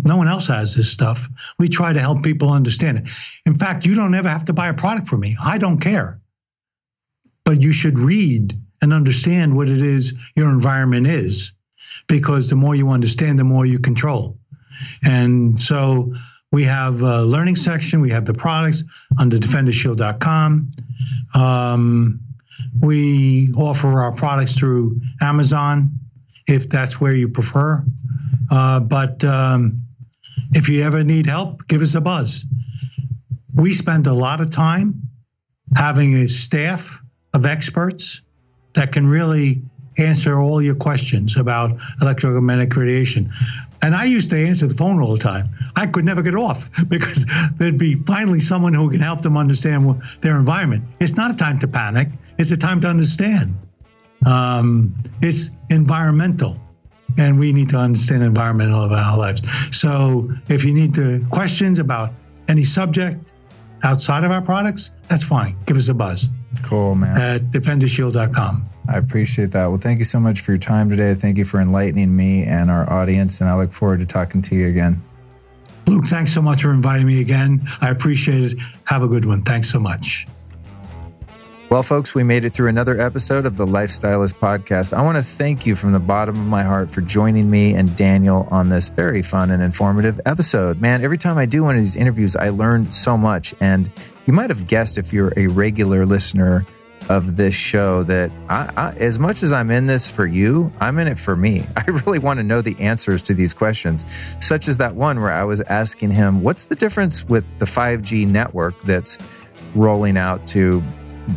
No one else has this stuff. We try to help people understand it. In fact, you don't ever have to buy a product from me. I don't care. But you should read and understand what it is your environment is, because the more you understand, the more you control. And so we have a learning section. We have the products under DefenderShield.com. We offer our products through Amazon, if that's where you prefer. But if you ever need help, give us a buzz. We spend a lot of time having a staff of experts that can really answer all your questions about electromagnetic radiation. And I used to answer the phone all the time. I could never get off because there'd be finally someone who can help them understand their environment. It's not a time to panic. It's a time to understand. It's environmental, and we need to understand environmental of our lives. So if you need questions about any subject outside of our products, that's fine. Give us a buzz. Cool, man. At defendershield.com. I appreciate that. Well, thank you so much for your time today. Thank you for enlightening me and our audience, and I look forward to talking to you again. Luke, thanks so much for inviting me again. I appreciate it. Have a good one. Thanks so much. Well, folks, we made it through another episode of the Lifestylist Podcast. I want to thank you from the bottom of my heart for joining me and Daniel on this very fun and informative episode. Man, every time I do one of these interviews, I learn so much. And you might have guessed, if you're a regular listener of this show, that I, as much as I'm in this for you, I'm in it for me. I really want to know the answers to these questions, such as that one where I was asking him, what's the difference with the 5G network that's rolling out to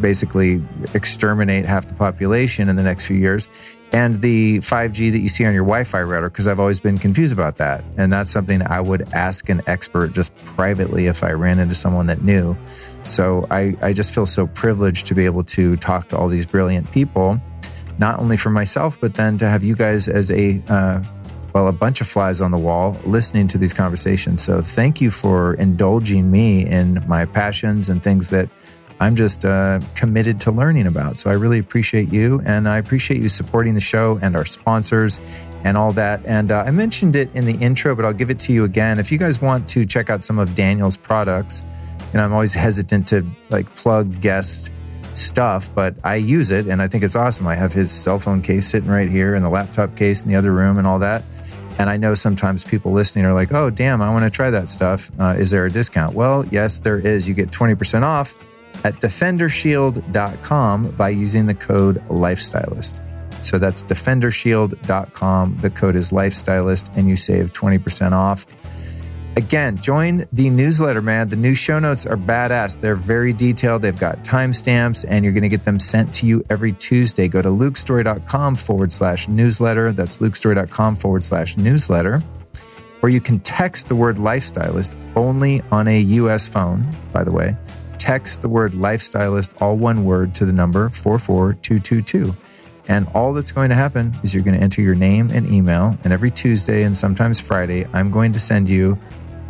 basically exterminate half the population in the next few years, and the 5G that you see on your Wi-Fi router? Because I've always been confused about that. And that's something I would ask an expert just privately if I ran into someone that knew. So I just feel so privileged to be able to talk to all these brilliant people, not only for myself, but then to have you guys as a bunch of flies on the wall listening to these conversations. So thank you for indulging me in my passions and things that I'm just committed to learning about. So I really appreciate you, and I appreciate you supporting the show and our sponsors and all that. And I mentioned it in the intro, but I'll give it to you again. If you guys want to check out some of Daniel's products, and I'm always hesitant to plug guest stuff, but I use it and I think it's awesome. I have his cell phone case sitting right here and the laptop case in the other room and all that. And I know sometimes people listening are like, oh, damn, I want to try that stuff. Is there a discount? Well, yes, there is. You get 20% off at defendershield.com by using the code Lifestylist. So that's defendershield.com. The code is Lifestylist, and you save 20% off. Again, join the newsletter, man. The new show notes are badass. They're very detailed. They've got timestamps, and you're going to get them sent to you every Tuesday. Go to lukestory.com/newsletter. That's lukestory.com/newsletter. Or you can text the word Lifestylist only on a US phone, by the way. Text the word Lifestylist, all one word, to the number 44222. And all that's going to happen is you're going to enter your name and email. And every Tuesday and sometimes Friday, I'm going to send you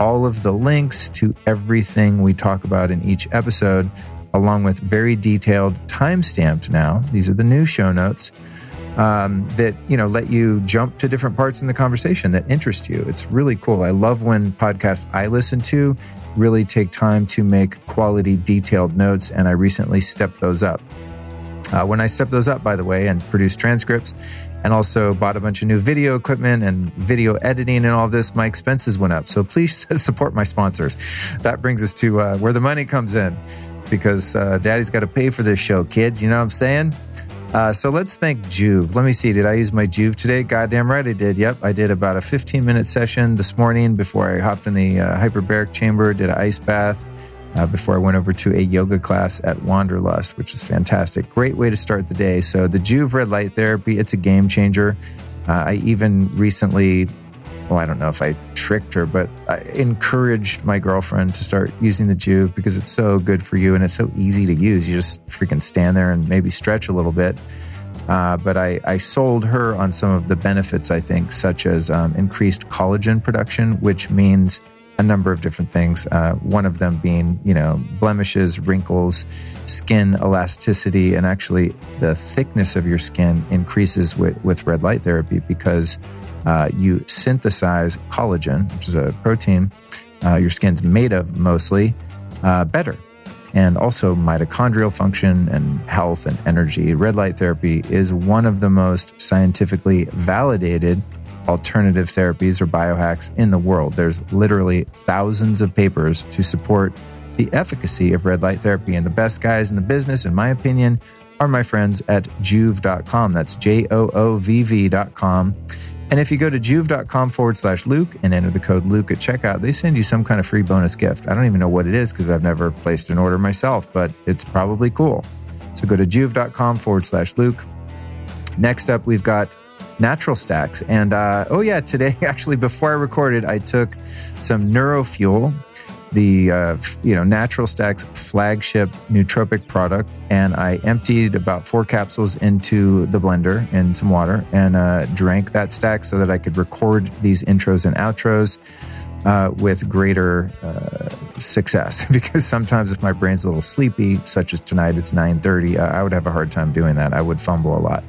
all of the links to everything we talk about in each episode, along with very detailed timestamped now. These are the new show notes that, let you jump to different parts in the conversation that interest you. It's really cool. I love when podcasts I listen to really take time to make quality, detailed notes, and I recently stepped those up. When I stepped those up, by the way, and produced transcripts, and also bought a bunch of new video equipment and video editing and all this, my expenses went up. So please support my sponsors. That brings us to where the money comes in, because daddy's got to pay for this show, kids. You know what I'm saying? So let's thank Juve. Let me see. Did I use my Juve today? Goddamn right I did. Yep. I did about a 15-minute session this morning before I hopped in the hyperbaric chamber, did an ice bath before I went over to a yoga class at Wanderlust, which is fantastic. Great way to start the day. So the Juve red light therapy, it's a game changer. I even recently, I don't know if I tricked her, but I encouraged my girlfriend to start using the Juve because it's so good for you and it's so easy to use. You just freaking stand there and maybe stretch a little bit. But I sold her on some of the benefits, I think, such as increased collagen production, which means a number of different things. One of them being, blemishes, wrinkles, skin elasticity, and actually the thickness of your skin increases with red light therapy because you synthesize collagen, which is a protein your skin's made of mostly, better. And also mitochondrial function and health and energy. Red light therapy is one of the most scientifically validated alternative therapies or biohacks in the world. There's literally thousands of papers to support the efficacy of red light therapy. And the best guys in the business, in my opinion, are my friends at Joovv.com. That's JOOVV.com. And if you go to Joovv.com/Luke and enter the code Luke at checkout, they send you some kind of free bonus gift. I don't even know what it is because I've never placed an order myself, but it's probably cool. So go to Joovv.com/Luke. Next up, we've got Natural Stacks. And today, actually, before I recorded, I took some NeuroFuel, the Natural Stacks flagship nootropic product, and I emptied about 4 capsules into the blender in some water and drank that stack so that I could record these intros and outros with greater success. Because sometimes if my brain's a little sleepy, such as tonight, it's 9:30, I would have a hard time doing that. I would fumble a lot.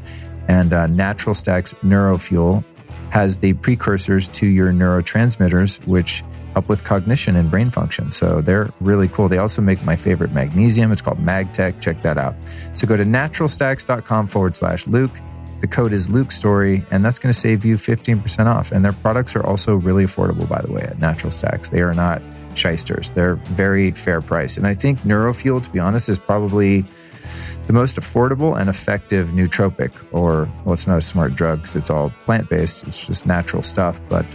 And Natural Stacks NeuroFuel has the precursors to your neurotransmitters, which help with cognition and brain function. So they're really cool. They also make my favorite magnesium. It's called MagTech. Check that out. So go to naturalstacks.com/Luke. The code is LukeStory, and that's going to save you 15% off. And their products are also really affordable, by the way, at Natural Stacks. They are not shysters. They're very fair price. And I think NeuroFuel, to be honest, is probably the most affordable and effective nootropic, it's not a smart drug because it's all plant-based. It's just natural stuff, but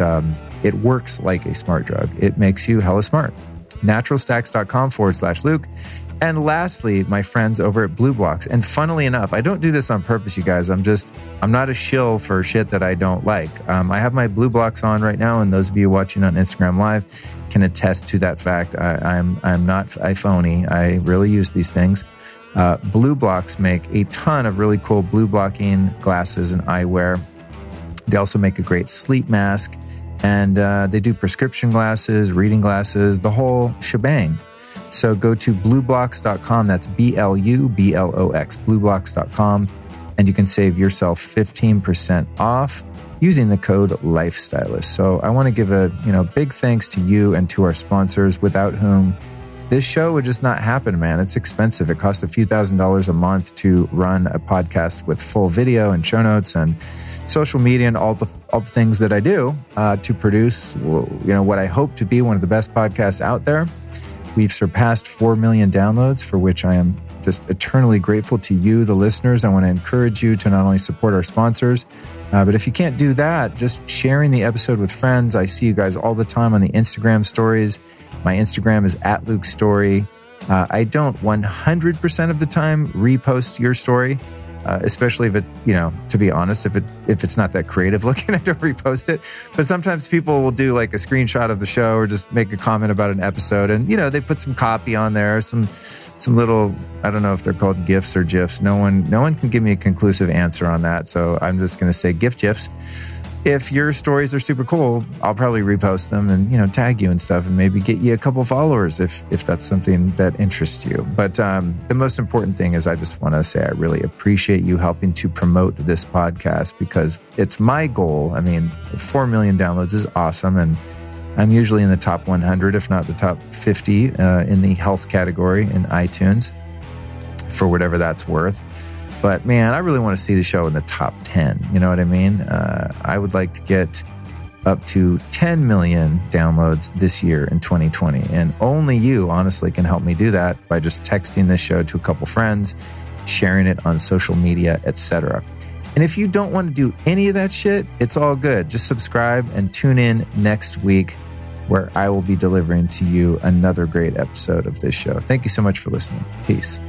it works like a smart drug. It makes you hella smart. Naturalstacks.com/Luke. And lastly, my friends over at Blue Blocks. And funnily enough, I don't do this on purpose, you guys. I'm not a shill for shit that I don't like. I have my Blue Blocks on right now, and those of you watching on Instagram Live can attest to that fact. I'm not a phony. I really use these things. Blue Blocks make a ton of really cool blue blocking glasses and eyewear. They also make a great sleep mask, and they do prescription glasses, reading glasses, the whole shebang. So go to blueblocks.com. That's BLUBLOX, blueblocks.com, and you can save yourself 15% off using the code LifeStylist. So I want to give a big thanks to you and to our sponsors, without whom this show would just not happen, man. It's expensive. It costs a few $1,000s a month to run a podcast with full video and show notes and social media and all the things that I do to produce, what I hope to be one of the best podcasts out there. We've surpassed 4 million downloads, for which I am just eternally grateful to you, the listeners. I want to encourage you to not only support our sponsors, but if you can't do that, just sharing the episode with friends. I see you guys all the time on the Instagram stories. My Instagram is @LukeStory. I don't 100% of the time repost your story, especially if it, to be honest, if it's not that creative looking, I don't repost it. But sometimes people will do like a screenshot of the show or just make a comment about an episode, and they put some copy on there, some little, I don't know if they're called GIFs or GIFs. No one can give me a conclusive answer on that. So I'm just going to say GIFs. If your stories are super cool, I'll probably repost them and, tag you and stuff, and maybe get you a couple followers if that's something that interests you. But the most important thing is I just want to say I really appreciate you helping to promote this podcast, because it's my goal. 4 million downloads is awesome. And I'm usually in the top 100, if not the top 50 in the health category in iTunes, for whatever that's worth. But man, I really want to see the show in the top 10. You know what I mean? I would like to get up to 10 million downloads this year in 2020. And only you, honestly, can help me do that by just texting this show to a couple friends, sharing it on social media, etc. And if you don't want to do any of that shit, it's all good. Just subscribe and tune in next week, where I will be delivering to you another great episode of this show. Thank you so much for listening. Peace.